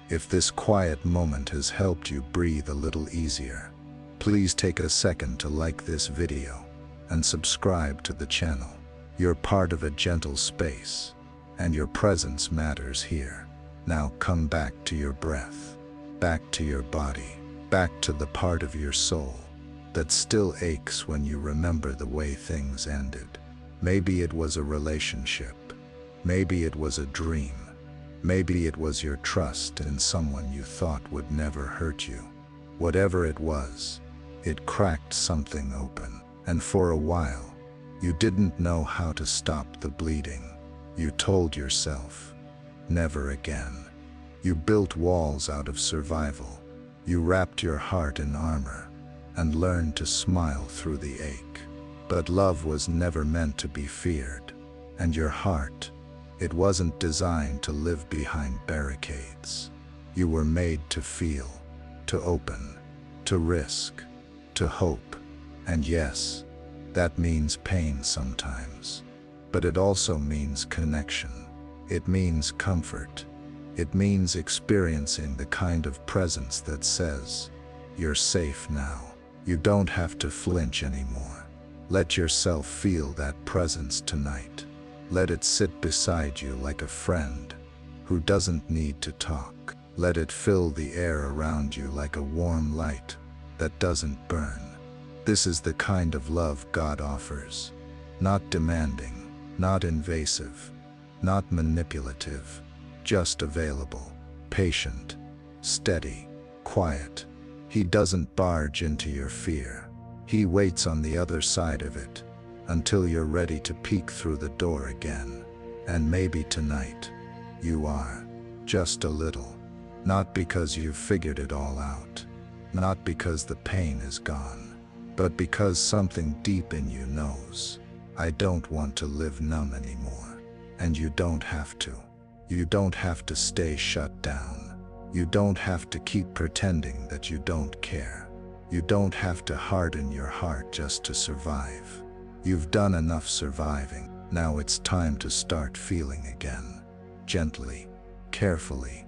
if this quiet moment has helped you breathe a little easier, please take a second to like this video and subscribe to the channel. You're part of a gentle space, and your presence matters here. Now come back to your breath, back to your body, back to the part of your soul that still aches when you remember the way things ended. Maybe it was a relationship, maybe it was a dream, maybe it was your trust in someone you thought would never hurt you. Whatever it was, it cracked something open, and for a while, you didn't know how to stop the bleeding. You told yourself, never again. You built walls out of survival. You wrapped your heart in armor and learned to smile through the ache. But love was never meant to be feared, and your heart, it wasn't designed to live behind barricades. You were made to feel, to open, to risk, to hope. And yes, that means pain sometimes. But it also means connection. It means comfort. It means experiencing the kind of presence that says, you're safe now. You don't have to flinch anymore. Let yourself feel that presence tonight. Let it sit beside you like a friend who doesn't need to talk. Let it fill the air around you like a warm light that doesn't burn. This is the kind of love God offers. Not demanding, not invasive, not manipulative, just available, patient, steady, quiet. He doesn't barge into your fear. He waits on the other side of it until you're ready to peek through the door again. And maybe tonight, you are, just a little. Not because you've figured it all out, not because the pain is gone, but because something deep in you knows, I don't want to live numb anymore. And you don't have to. You don't have to stay shut down. You don't have to keep pretending that you don't care. You don't have to harden your heart just to survive. You've done enough surviving. Now it's time to start feeling again. Gently, carefully,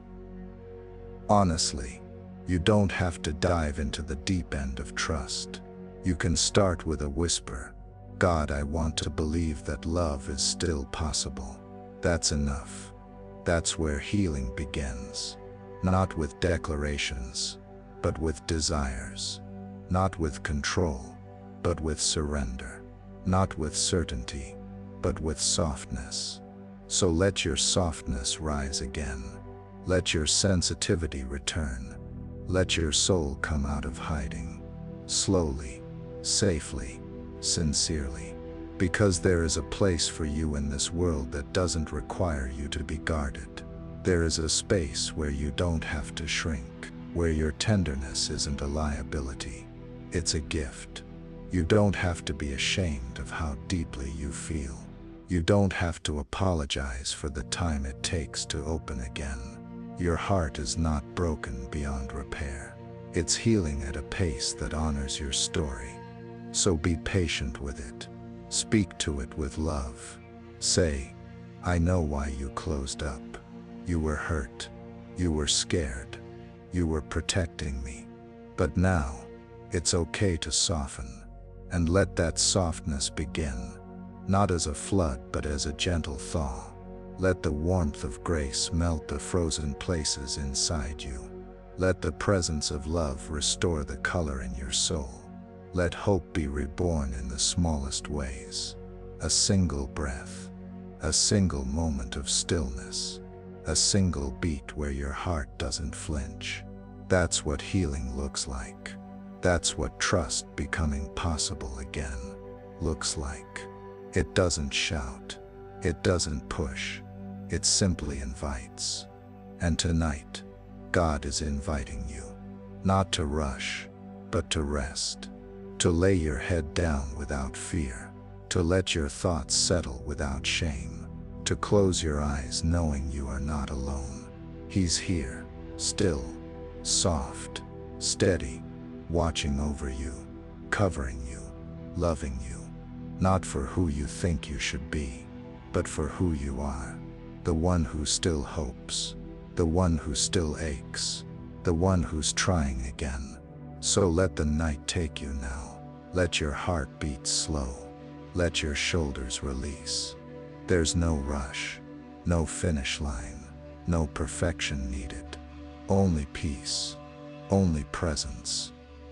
honestly. You don't have to dive into the deep end of trust. You can start with a whisper. God, I want to believe that love is still possible. That's enough. That's where healing begins. Not with declarations, but with desires. Not with control, but with surrender. Not with certainty, but with softness. So let your softness rise again. Let your sensitivity return. Let your soul come out of hiding. Slowly, safely, sincerely. Because there is a place for you in this world that doesn't require you to be guarded. There is a space where you don't have to shrink, where your tenderness isn't a liability. It's a gift. You don't have to be ashamed of how deeply you feel. You don't have to apologize for the time it takes to open again. Your heart is not broken beyond repair. It's healing at a pace that honors your story. So be patient with it. Speak to it with love. Say, I know why you closed up. You were hurt. You were scared. You were protecting me. But now, it's okay to soften. And let that softness begin. Not as a flood, but as a gentle thaw. Let the warmth of grace melt the frozen places inside you. Let the presence of love restore the color in your soul. Let hope be reborn in the smallest ways. A single breath, a single moment of stillness, a single beat where your heart doesn't flinch. That's what healing looks like. That's what trust becoming possible again looks like. It doesn't shout. It doesn't push. It simply invites. And tonight, God is inviting you, not to rush, but to rest. To lay your head down without fear, to let your thoughts settle without shame, to close your eyes knowing you are not alone. He's here, still, soft, steady, watching over you, covering you, loving you. Not for who you think you should be, but for who you are. The one who still hopes, the one who still aches, the one who's trying again. So let the night take you now. Let your heart beat slow. Let your shoulders release. There's no rush, no finish line, no perfection needed. Only peace, only presence,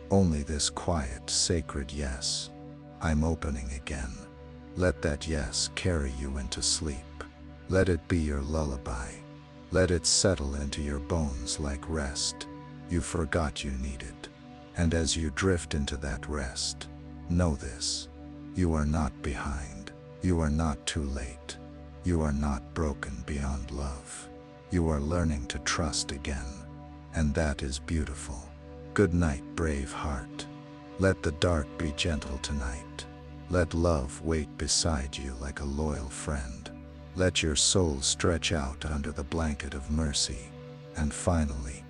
only this quiet, sacred yes. I'm opening again. Let that yes carry you into sleep. Let it be your lullaby. Let it settle into your bones like rest you forgot you needed. And as you drift into that rest, know this: you are not behind. You are not too late. You are not broken beyond love. You are learning to trust again, and that is beautiful. Good night, brave heart. Let the dark be gentle tonight. Let love wait beside you like a loyal friend. Let your soul stretch out under the blanket of mercy, and finally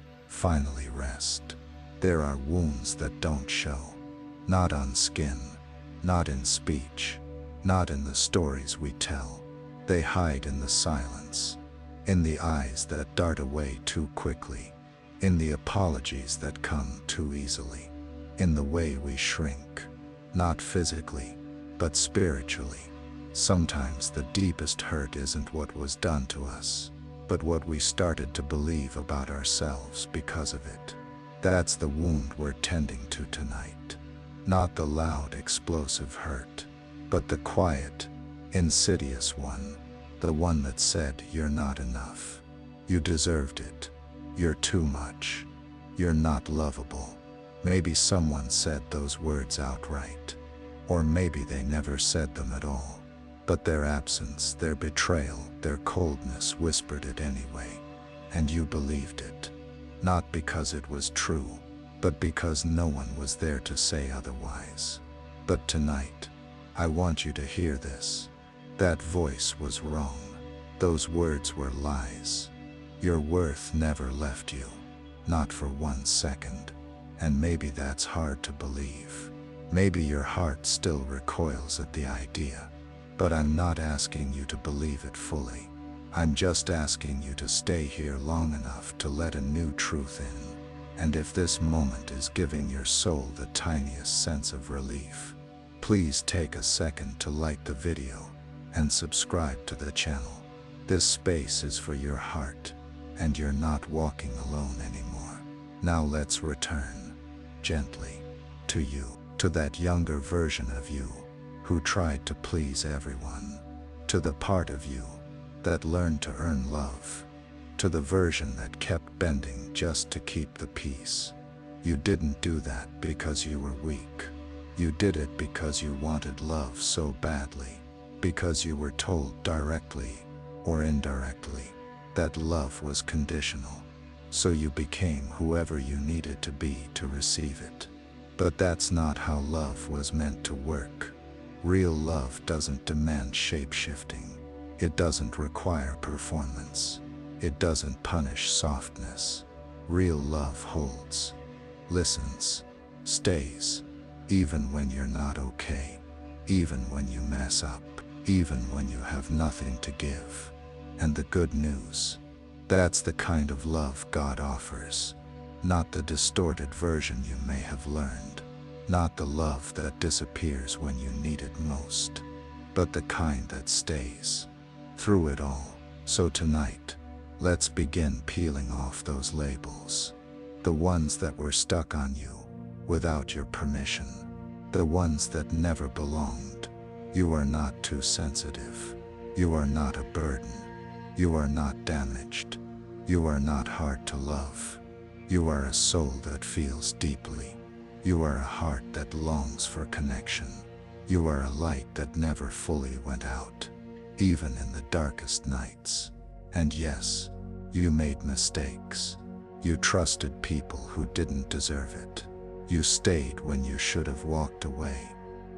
rest. There are wounds that don't show, not on skin, not in speech, not in the stories we tell. They hide in the silence, in the eyes that dart away too quickly, in the apologies that come too easily, in the way we shrink, not physically, but spiritually. Sometimes the deepest hurt isn't what was done to us, but what we started to believe about ourselves because of it. That's the wound we're tending to tonight. Not the loud, explosive hurt, but the quiet, insidious one. The one that said, "You're not enough. You deserved it. You're too much. You're not lovable." Maybe someone said those words outright, or maybe they never said them at all. But their absence, their betrayal, their coldness whispered it anyway. And you believed it. Not because it was true, but because no one was there to say otherwise. But tonight, I want you to hear this. That voice was wrong. Those words were lies. Your worth never left you, not for 1 second. And maybe that's hard to believe. Maybe your heart still recoils at the idea. But I'm not asking you to believe it fully. I'm just asking you to stay here long enough to let a new truth in. And if this moment is giving your soul the tiniest sense of relief, please take a second to like the video and subscribe to the channel. This space is for your heart, and you're not walking alone anymore. Now let's return, gently, to you, to that younger version of you who tried to please everyone, to the part of you that learned to earn love, to the version that kept bending just to keep the peace. You didn't do that because you were weak. You did it because you wanted love so badly, because you were told directly or indirectly that love was conditional. So you became whoever you needed to be to receive it. But that's not how love was meant to work. Real love doesn't demand shape-shifting. It doesn't require performance. It doesn't punish softness. Real love holds, listens, stays, even when you're not okay, even when you mess up, even when you have nothing to give. And the good news, that's the kind of love God offers, not the distorted version you may have learned. Not the love that disappears when you need it most, but the kind that stays through it all. So tonight, let's begin peeling off those labels. The ones that were stuck on you without your permission. The ones that never belonged. You are not too sensitive. You are not a burden. You are not damaged. You are not hard to love. You are a soul that feels deeply. You are a heart that longs for connection. You are a light that never fully went out, even in the darkest nights. And yes, you made mistakes. You trusted people who didn't deserve it. You stayed when you should have walked away.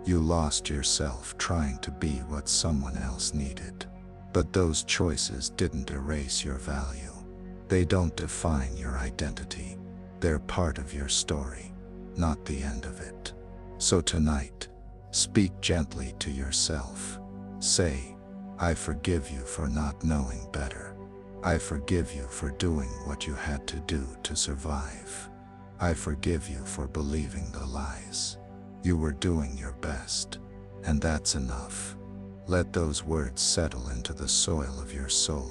You lost yourself trying to be what someone else needed. But those choices didn't erase your value. They don't define your identity. They're part of your story, not the end of it. So tonight, Speak gently to yourself. Say, I forgive you for not knowing better. I forgive you for doing what you had to do to survive. I forgive you for believing the lies. You were doing your best, and that's enough. Let those words settle into the soil of your soul.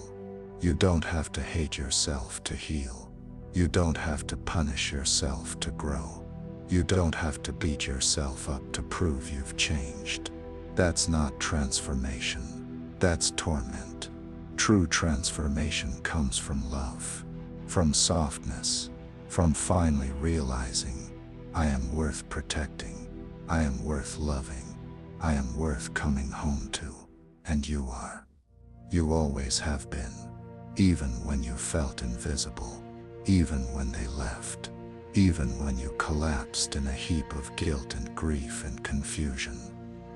You don't have to hate yourself to heal. You don't have to punish yourself to grow. You don't have to beat yourself up to prove you've changed. That's not transformation. That's torment. True transformation comes from love, from softness, from finally realizing, I am worth protecting, I am worth loving, I am worth coming home to, and you are. You always have been, even when you felt invisible, even when they left, even when you collapsed in a heap of guilt and grief and confusion.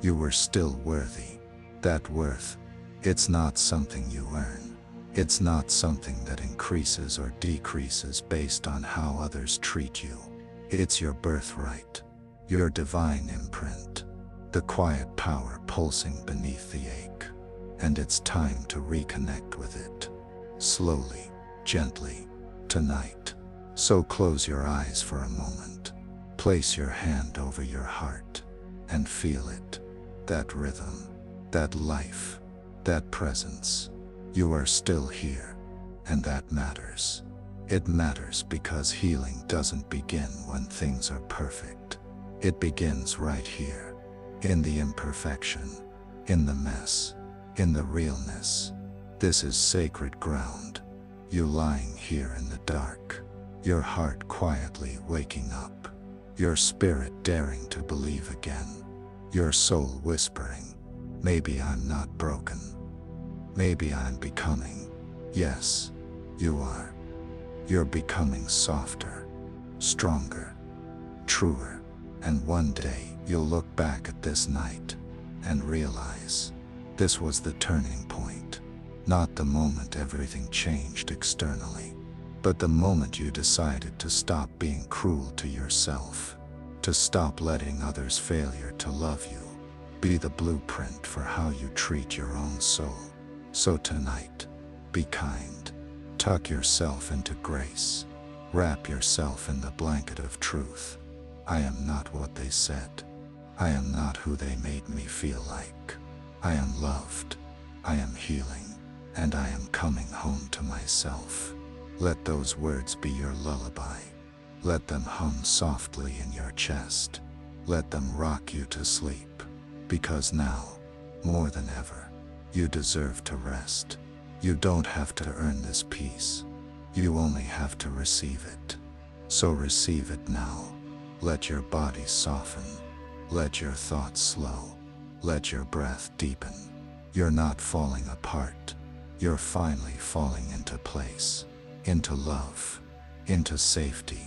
You were still worthy. That worth, it's not something you earn. It's not something that increases or decreases based on how others treat you. It's your birthright, your divine imprint, the quiet power pulsing beneath the ache. And it's time to reconnect with it. Slowly, gently, tonight. So close your eyes for a moment. Place your hand over your heart and feel it. That rhythm, that life, that presence. You are still here, and that matters. It matters because healing doesn't begin when things are perfect. It begins right here, in the imperfection, in the mess, in the realness. This is sacred ground. You lying here in the dark, your heart quietly waking up, your spirit daring to believe again, your soul whispering, maybe I'm not broken. Maybe I'm becoming. Yes, you are. You're becoming softer, stronger, truer, and one day you'll look back at this night and realize this was the turning point. Not the moment everything changed externally, but the moment you decided to stop being cruel to yourself, to stop letting others' failure to love you be the blueprint for how you treat your own soul. So tonight, be kind. Tuck yourself into grace. Wrap yourself in the blanket of truth. I am not what they said. I am not who they made me feel like. I am loved. I am healing. And I am coming home to myself. Let those words be your lullaby. Let them hum softly in your chest. Let them rock you to sleep. Because now, more than ever, you deserve to rest. You don't have to earn this peace. You only have to receive it. So receive it now. Let your body soften. Let your thoughts slow. Let your breath deepen. You're not falling apart. You're finally falling into place. Into love. Into safety.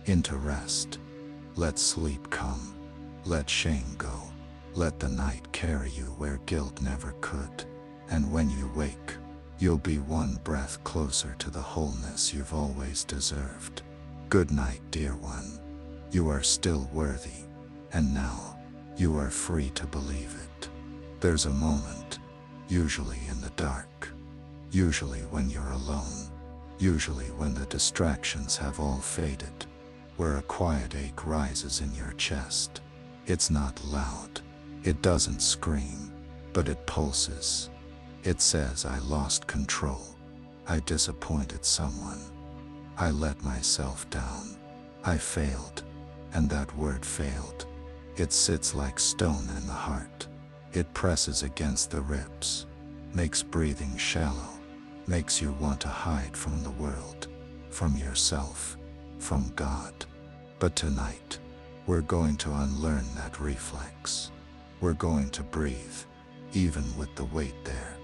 Into rest. Let sleep come. Let shame go. Let the night carry you where guilt never could. And when you wake, you'll be one breath closer to the wholeness you've always deserved. Good night, dear one. You are still worthy. And now, you are free to believe it. There's a moment, usually in the dark, usually when you're alone, usually when the distractions have all faded, where a quiet ache rises in your chest. It's not loud. It doesn't scream, but it pulses. It says, I lost control. I disappointed someone. I let myself down. I failed. And that word failed. It sits like stone in the heart. It presses against the ribs, makes breathing shallow, makes you want to hide from the world, from yourself, from God. But tonight, we're going to unlearn that reflex. We're going to breathe, even with the weight there.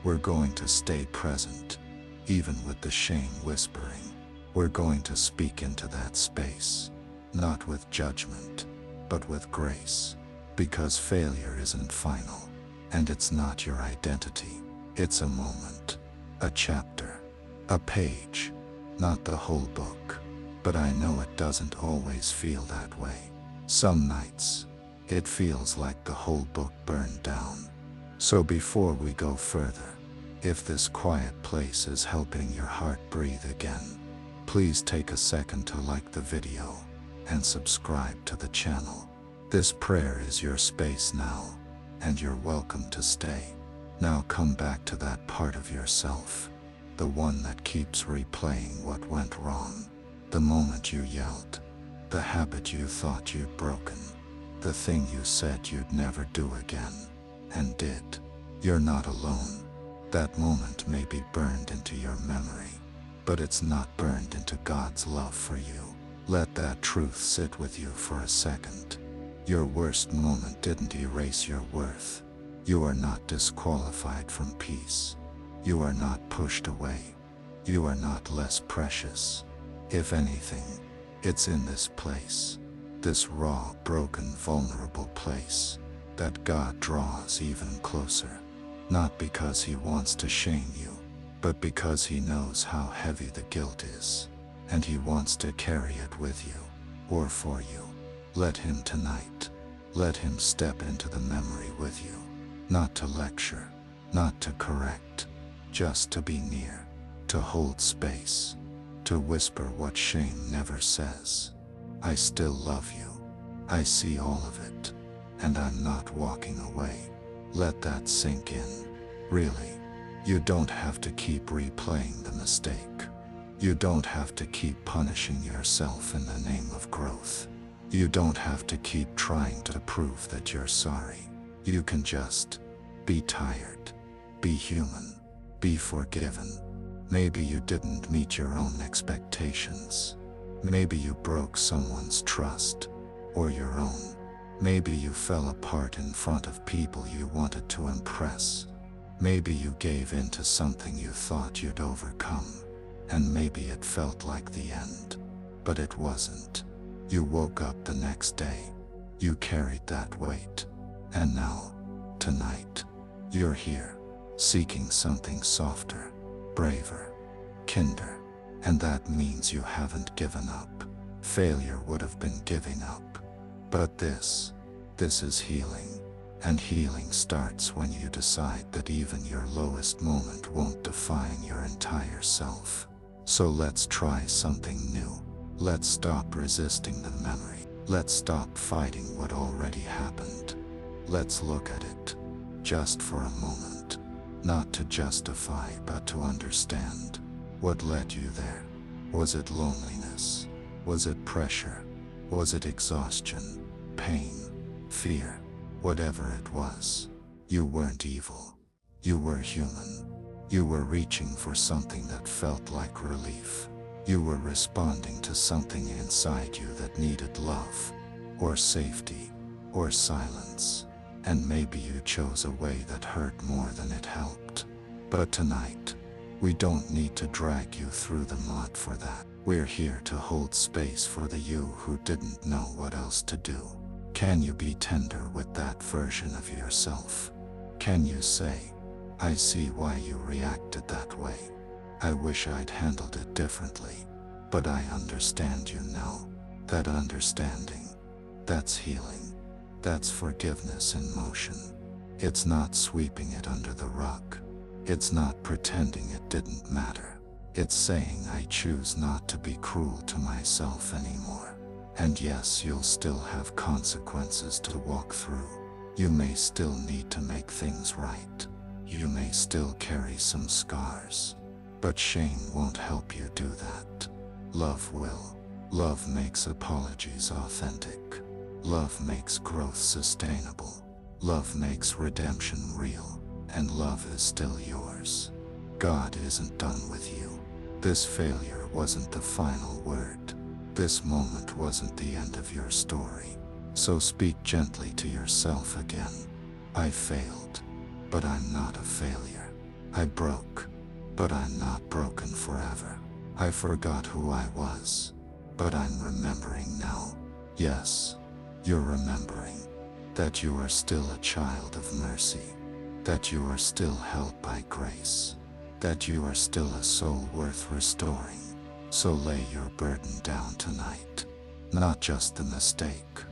We're going to stay present, even with the shame whispering. We're going to speak into that space, not with judgment, but with grace. Because failure isn't final, and it's not your identity. It's a moment, a chapter, a page, not the whole book. But I know it doesn't always feel that way. Some nights, It feels like the whole book burned down. So before we go further, if this quiet place is helping your heart breathe again, please take a second to like the video and subscribe to the channel. This prayer is your space now, and you're welcome to stay. Now come back to that part of yourself, the one that keeps replaying what went wrong, the moment you yelled, the habit you thought you'd broken, the thing you said you'd never do again, and did. You're not alone. That moment may be burned into your memory, but it's not burned into God's love for you. Let that truth sit with you for a second. Your worst moment didn't erase your worth. You are not disqualified from peace. You are not pushed away. You are not less precious. If anything, it's in this place, this raw, broken, vulnerable place, that God draws even closer. Not because He wants to shame you, but because He knows how heavy the guilt is, and He wants to carry it with you, or for you. Let Him tonight. Let Him step into the memory with you, not to lecture, not to correct, just to be near, to hold space, to whisper what shame never says. I still love you. I see all of it, and I'm not walking away. Let that sink in. Really, you don't have to keep replaying the mistake. You don't have to keep punishing yourself in the name of growth. You don't have to keep trying to prove that you're sorry. You can just be tired, be human, be forgiven. Maybe you didn't meet your own expectations. Maybe you broke someone's trust, or your own. Maybe you fell apart in front of people you wanted to impress. Maybe you gave in to something you thought you'd overcome, and maybe it felt like the end, but it wasn't. You woke up the next day. You carried that weight. And now, tonight, you're here, seeking something softer, braver, kinder. And that means you haven't given up. Failure would have been giving up. But this is healing. And healing starts when you decide that even your lowest moment won't define your entire self. So let's try something new. Let's stop resisting the memory. Let's stop fighting what already happened. Let's look at it, just for a moment. Not to justify, but to understand. What led you there? Was it loneliness? Was it pressure? Was it exhaustion, pain, fear? Whatever it was, you weren't evil. You were human. You were reaching for something that felt like relief. You were responding to something inside you that needed love, or safety, or silence. And maybe you chose a way that hurt more than it helped. But tonight, we don't need to drag you through the mud for that. We're here to hold space for the you who didn't know what else to do. Can you be tender with that version of yourself? Can you say, I see why you reacted that way. I wish I'd handled it differently, but I understand you now. That understanding, that's healing. That's forgiveness in motion. It's not sweeping it under the rug. It's not pretending it didn't matter. It's saying I choose not to be cruel to myself anymore. And yes, you'll still have consequences to walk through. You may still need to make things right. You may still carry some scars. But shame won't help you do that. Love will. Love makes apologies authentic. Love makes growth sustainable. Love makes redemption real. And love is still yours. God isn't done with you. This failure wasn't the final word. This moment wasn't the end of your story. So speak gently to yourself again. I failed, but I'm not a failure. I broke, but I'm not broken forever. I forgot who I was, but I'm remembering now. Yes, you're remembering that you are still a child of mercy, that you are still held by grace, that you are still a soul worth restoring. So lay your burden down tonight. Not just the mistake,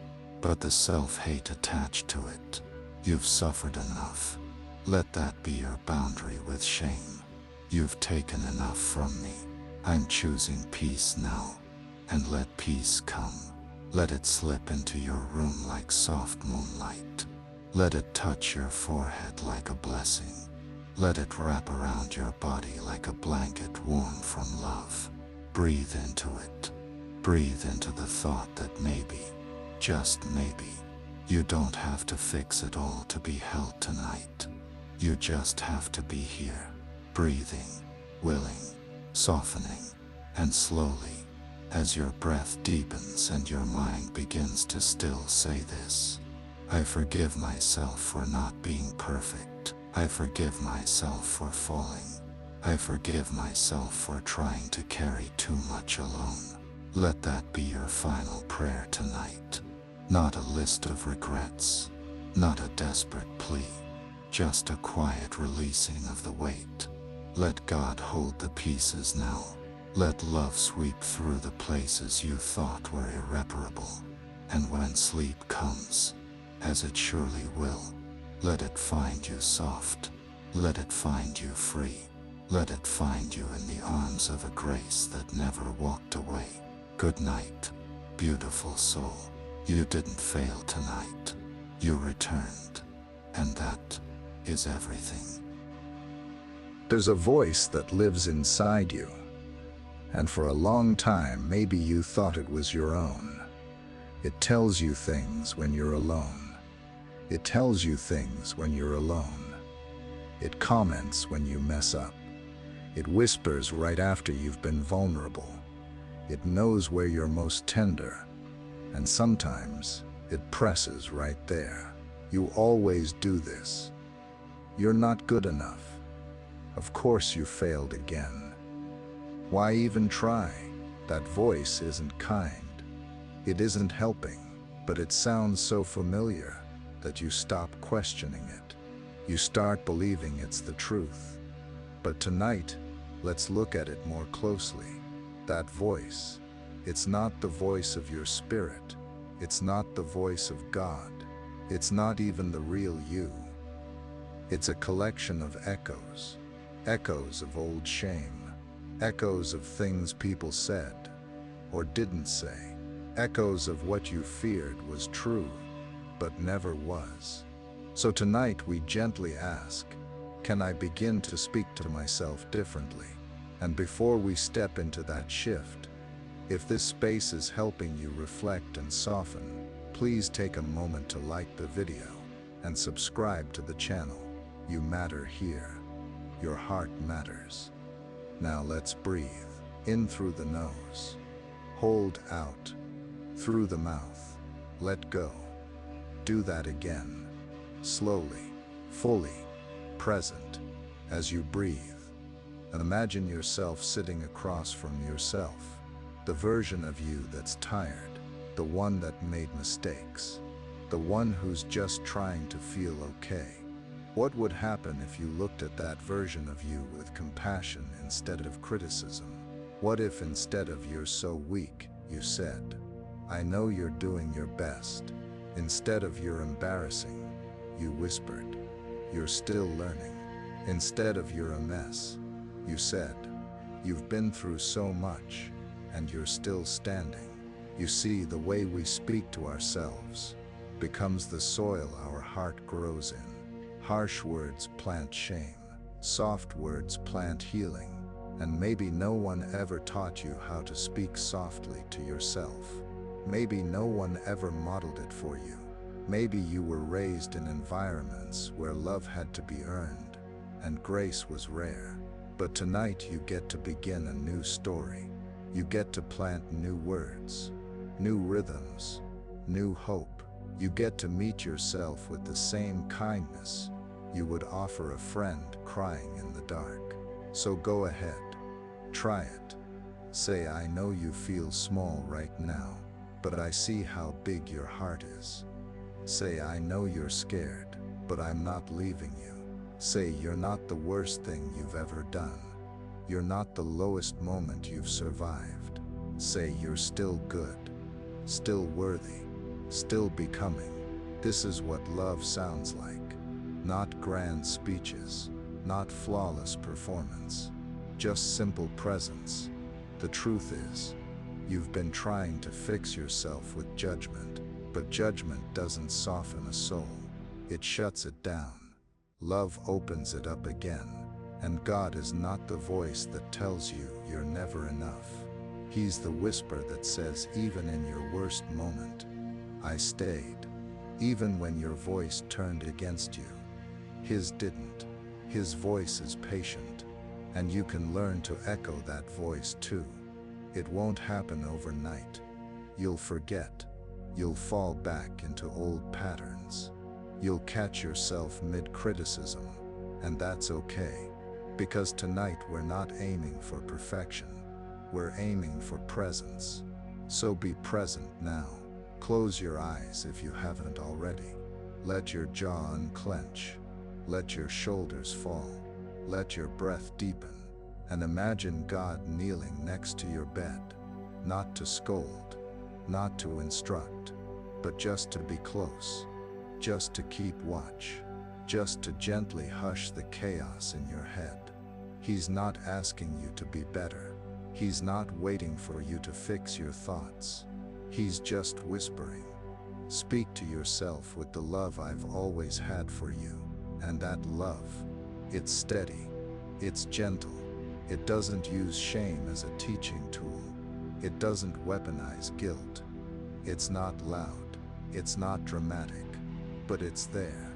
but the self-hate attached to it. You've suffered enough. Let that be your boundary with shame. You've taken enough from me. I'm choosing peace now. And let peace come. Let it slip into your room like soft moonlight. Let it touch your forehead like a blessing. Let it wrap around your body like a blanket warm from love. Breathe into it. Breathe into the thought that maybe, just maybe, you don't have to fix it all to be held tonight. You just have to be here, breathing, willing, softening, and slowly, as your breath deepens and your mind begins to still say this: I forgive myself for not being perfect. I forgive myself for falling. I forgive myself for trying to carry too much alone. Let that be your final prayer tonight. Not a list of regrets, not a desperate plea, just a quiet releasing of the weight. Let God hold the pieces now. Let love sweep through the places you thought were irreparable. And when sleep comes, as it surely will, let it find you soft. Let it find you free. Let it find you in the arms of a grace that never walked away. Good night, beautiful soul. You didn't fail tonight. You returned. And that is everything. There's a voice that lives inside you. And for a long time, maybe you thought it was your own. It tells you things when you're alone. It tells you things when you're alone. It comments when you mess up. It whispers right after you've been vulnerable. It knows where you're most tender. And sometimes it presses right there. You always do this. You're not good enough. Of course you failed again. Why even try? That voice isn't kind. It isn't helping, but it sounds so familiar that you stop questioning it. You start believing it's the truth. But tonight, let's look at it more closely. That voice, it's not the voice of your spirit. It's not the voice of God. It's not even the real you. It's a collection of echoes. Echoes of old shame. Echoes of things people said or didn't say. Echoes of what you feared was true, but never was. So tonight we gently ask, can I begin to speak to myself differently? And before we step into that shift, if this space is helping you reflect and soften, please take a moment to like the video and subscribe to the channel. You matter here. Your heart matters. Now let's breathe. In through the nose. Hold out. Through the mouth. Let go. Do that again. Slowly, fully, present. As you breathe, imagine yourself sitting across from yourself. The version of you that's tired. The one that made mistakes. The one who's just trying to feel okay. What would happen if you looked at that version of you with compassion instead of criticism? What if instead of "you're so weak," you said, "I know you're doing your best"? Instead of "you're embarrassing," you whispered, "You're still learning." Instead of "you're a mess," you said, "You've been through so much, and you're still standing." You see, the way we speak to ourselves becomes the soil our heart grows in. Harsh words plant shame. Soft words plant healing. And maybe no one ever taught you how to speak softly to yourself. Maybe no one ever modeled it for you. Maybe you were raised in environments where love had to be earned and grace was rare. But tonight you get to begin a new story. You get to plant new words, new rhythms, new hope. You get to meet yourself with the same kindness you would offer a friend crying in the dark. So go ahead, try it. Say, "I know you feel small right now, but I see how big your heart is." Say, "I know you're scared, but I'm not leaving you." Say, "You're not the worst thing you've ever done. You're not the lowest moment you've survived." Say, "You're still good, still worthy, still becoming. This is what love sounds like. Not grand speeches, not flawless performance, just simple presence. The truth is, you've been trying to fix yourself with judgment, but judgment doesn't soften a soul. It shuts it down. Love opens it up again, and God is not the voice that tells you you're never enough. He's the whisper that says, even in your worst moment, I stayed. Even when your voice turned against you, His didn't. His voice is patient, and you can learn to echo that voice too. It won't happen overnight. You'll forget. You'll fall back into old patterns. You'll catch yourself mid-criticism, and that's okay, because tonight we're not aiming for perfection. We're aiming for presence. So be present now. Close your eyes if you haven't already. Let your jaw unclench. Let your shoulders fall. Let your breath deepen. And imagine God kneeling next to your bed. Not to scold, not to instruct, but just to be close. Just to keep watch. Just to gently hush the chaos in your head. He's not asking you to be better. He's not waiting for you to fix your thoughts. He's just whispering. Speak to yourself with the love I've always had for you. And that love, it's steady, it's gentle. It doesn't use shame as a teaching tool. It doesn't weaponize guilt. It's not loud, it's not dramatic, but it's there,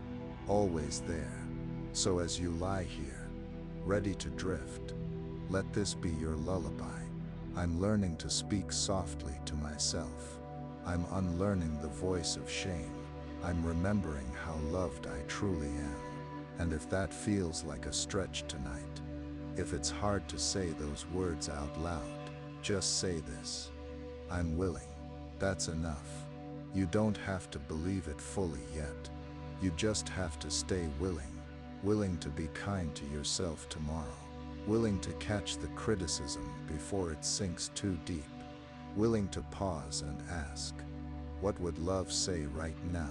always there. So as you lie here, ready to drift, let this be your lullaby. I'm learning to speak softly to myself. I'm unlearning the voice of shame. I'm remembering how loved I truly am. And if that feels like a stretch tonight, if it's hard to say those words out loud, just say this. I'm willing. That's enough. You don't have to believe it fully yet. You just have to stay willing. Willing to be kind to yourself tomorrow. Willing to catch the criticism before it sinks too deep. Willing to pause and ask, what would love say right now?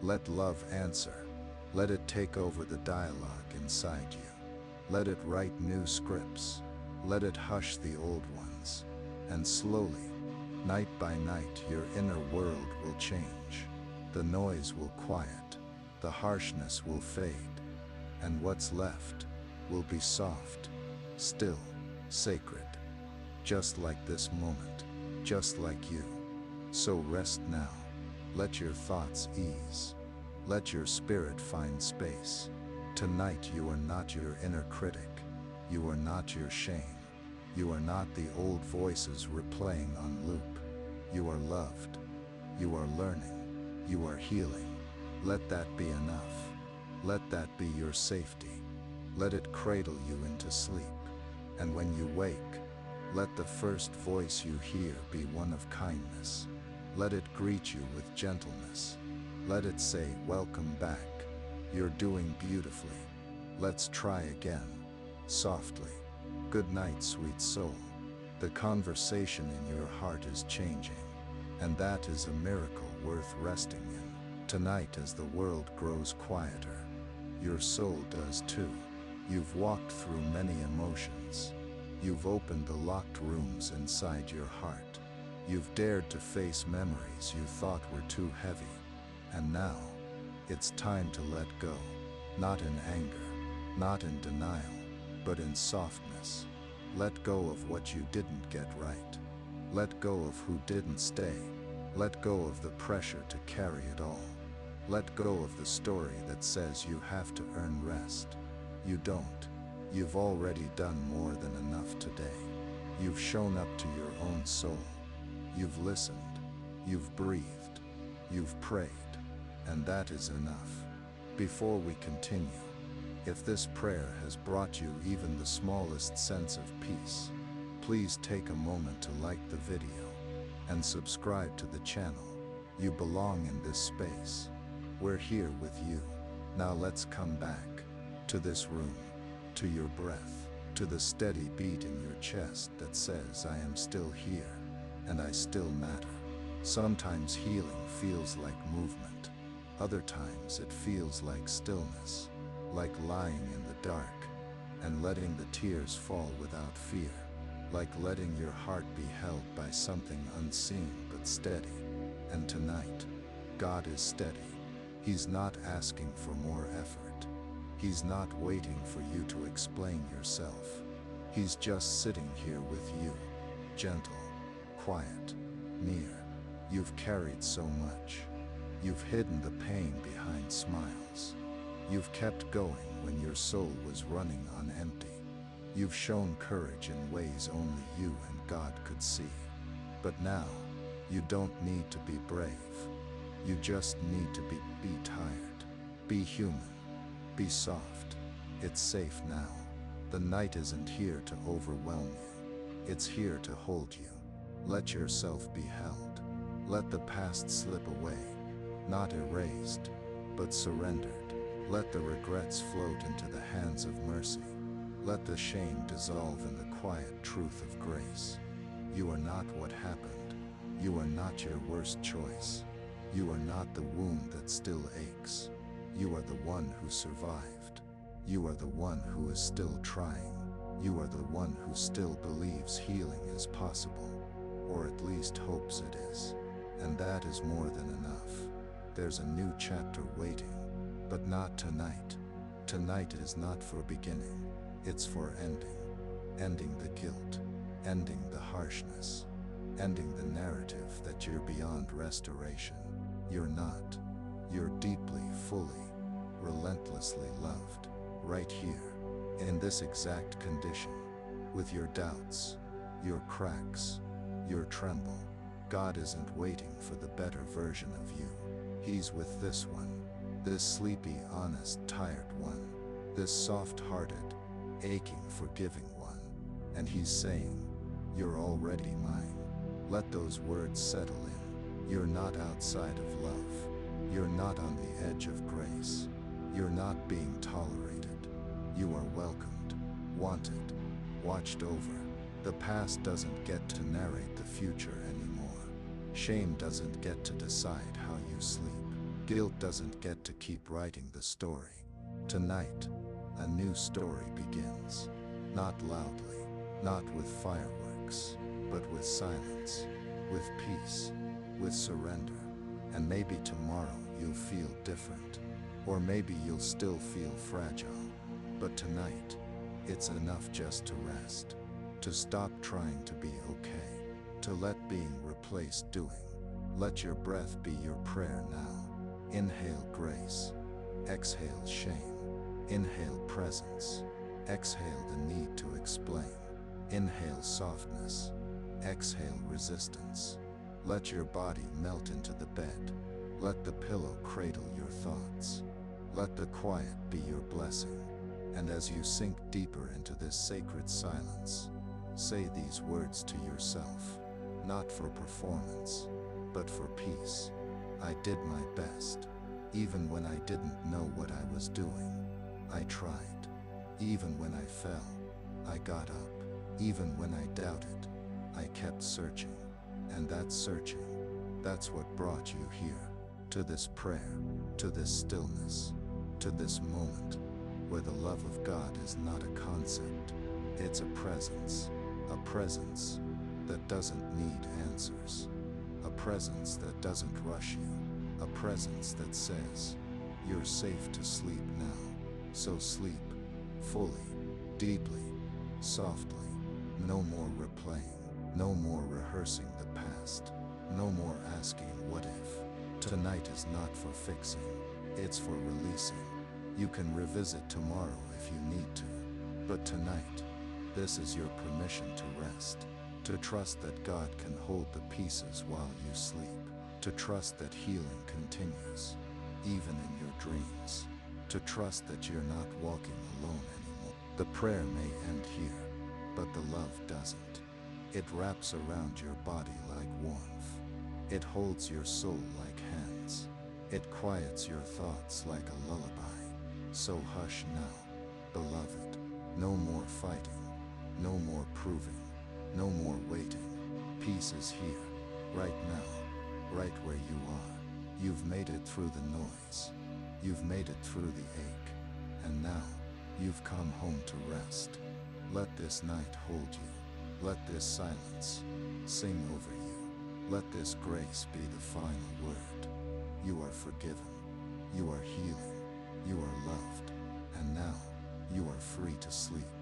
Let love answer. Let it take over the dialogue inside you. Let it write new scripts. Let it hush the old ones. And slowly, night by night, your inner world will change. The noise will quiet. The harshness will fade. And what's left will be soft, still, sacred. Just like this moment, just like you. So rest now. Let your thoughts ease. Let your spirit find space. Tonight you are not your inner critic. You are not your shame. You are not the old voices replaying on loop. You are loved. You are learning. You are healing. Let that be enough. Let that be your safety. Let it cradle you into sleep. And when you wake, let the first voice you hear be one of kindness. Let it greet you with gentleness. Let it say, welcome back. You're doing beautifully. Let's try again. Softly. Good night, sweet soul. The conversation in your heart is changing. And that is a miracle worth resting in. Tonight, as the world grows quieter, your soul does too. You've walked through many emotions. You've opened the locked rooms inside your heart. You've dared to face memories you thought were too heavy. And now, it's time to let go. Not in anger, not in denial, but in softness. Let go of what you didn't get right. Let go of who didn't stay. Let go of the pressure to carry it all. Let go of the story that says you have to earn rest. You don't. You've already done more than enough today. You've shown up to your own soul. You've listened. You've breathed. You've prayed. And that is enough. Before we continue, if this prayer has brought you even the smallest sense of peace, please take a moment to like the video and subscribe to the channel. You belong in this space. We're here with you. Now let's come back to this room, to your breath, to the steady beat in your chest that says I am still here and I still matter. Sometimes healing feels like movement. Other times it feels like stillness, like lying in the dark and letting the tears fall without fear, like letting your heart be held by something unseen but steady. And tonight, God is steady. He's not asking for more effort. He's not waiting for you to explain yourself. He's just sitting here with you, gentle, quiet, near. You've carried so much. You've hidden the pain behind smiles. You've kept going when your soul was running on empty. You've shown courage in ways only you and God could see. But now, you don't need to be brave. You just need to be tired. Be human. Be soft. It's safe now. The night isn't here to overwhelm you. It's here to hold you. Let yourself be held. Let the past slip away. Not erased, but surrendered. Let the regrets float into the hands of mercy. Let the shame dissolve in the quiet truth of grace. You are not what happened. You are not your worst choice. You are not the wound that still aches. You are the one who survived. You are the one who is still trying. You are the one who still believes healing is possible, or at least hopes it is. And that is more than enough. There's a new chapter waiting, but not tonight. Tonight is not for beginning, it's for ending. Ending the guilt, ending the harshness, ending the narrative that you're beyond restoration. You're not. You're deeply, fully, relentlessly loved, right here, in this exact condition, with your doubts, your cracks, your tremble. God isn't waiting for the better version of you. He's with this one, this sleepy, honest, tired one, this soft-hearted, aching, forgiving one. And he's saying, you're already mine. Let those words settle in. You're not outside of love. You're not on the edge of grace. You're not being tolerated. You are welcomed, wanted, watched over. The past doesn't get to narrate the future anymore. Shame doesn't get to decide how you sleep. Guilt doesn't get to keep writing the story. Tonight, a new story begins. Not loudly, not with fireworks, but with silence, with peace, with surrender. And maybe tomorrow you'll feel different. Or maybe you'll still feel fragile. But tonight, it's enough just to rest. To stop trying to be okay. To let being replace doing. Let your breath be your prayer now. Inhale grace. Exhale shame. Inhale presence. Exhale the need to explain. Inhale softness. Exhale resistance. Let your body melt into the bed. Let the pillow cradle your thoughts. Let the quiet be your blessing. And as you sink deeper into this sacred silence, say these words to yourself, not for performance, but for peace. I did my best. Even when I didn't know what I was doing, I tried. Even when I fell, I got up. Even when I doubted, I kept searching. And that searching, that's what brought you here, to this prayer, to this stillness, to this moment, where the love of God is not a concept, it's a presence that doesn't need answers, a presence that doesn't rush you, a presence that says, you're safe to sleep now, so sleep, fully, deeply, softly, no more replaying, no more rehearsing the past, no more asking what if. Tonight is not for fixing, it's for releasing. You can revisit tomorrow if you need to, but tonight, this is your permission to rest, to trust that God can hold the pieces while you sleep, to trust that healing continues, even in your dreams, to trust that you're not walking alone anymore. The prayer may end here, but the love doesn't. It wraps around your body like warmth. It holds your soul like hands. It quiets your thoughts like a lullaby. So hush now, beloved. No more fighting. No more proving. No more waiting. Peace is here, right now. right where you are. You've made it through the noise. You've made it through the ache. And now, you've come home to rest. Let this night hold you. Let this silence sing over you. Let this grace be the final word. You are forgiven. You are healing. You are loved. And now, you are free to sleep.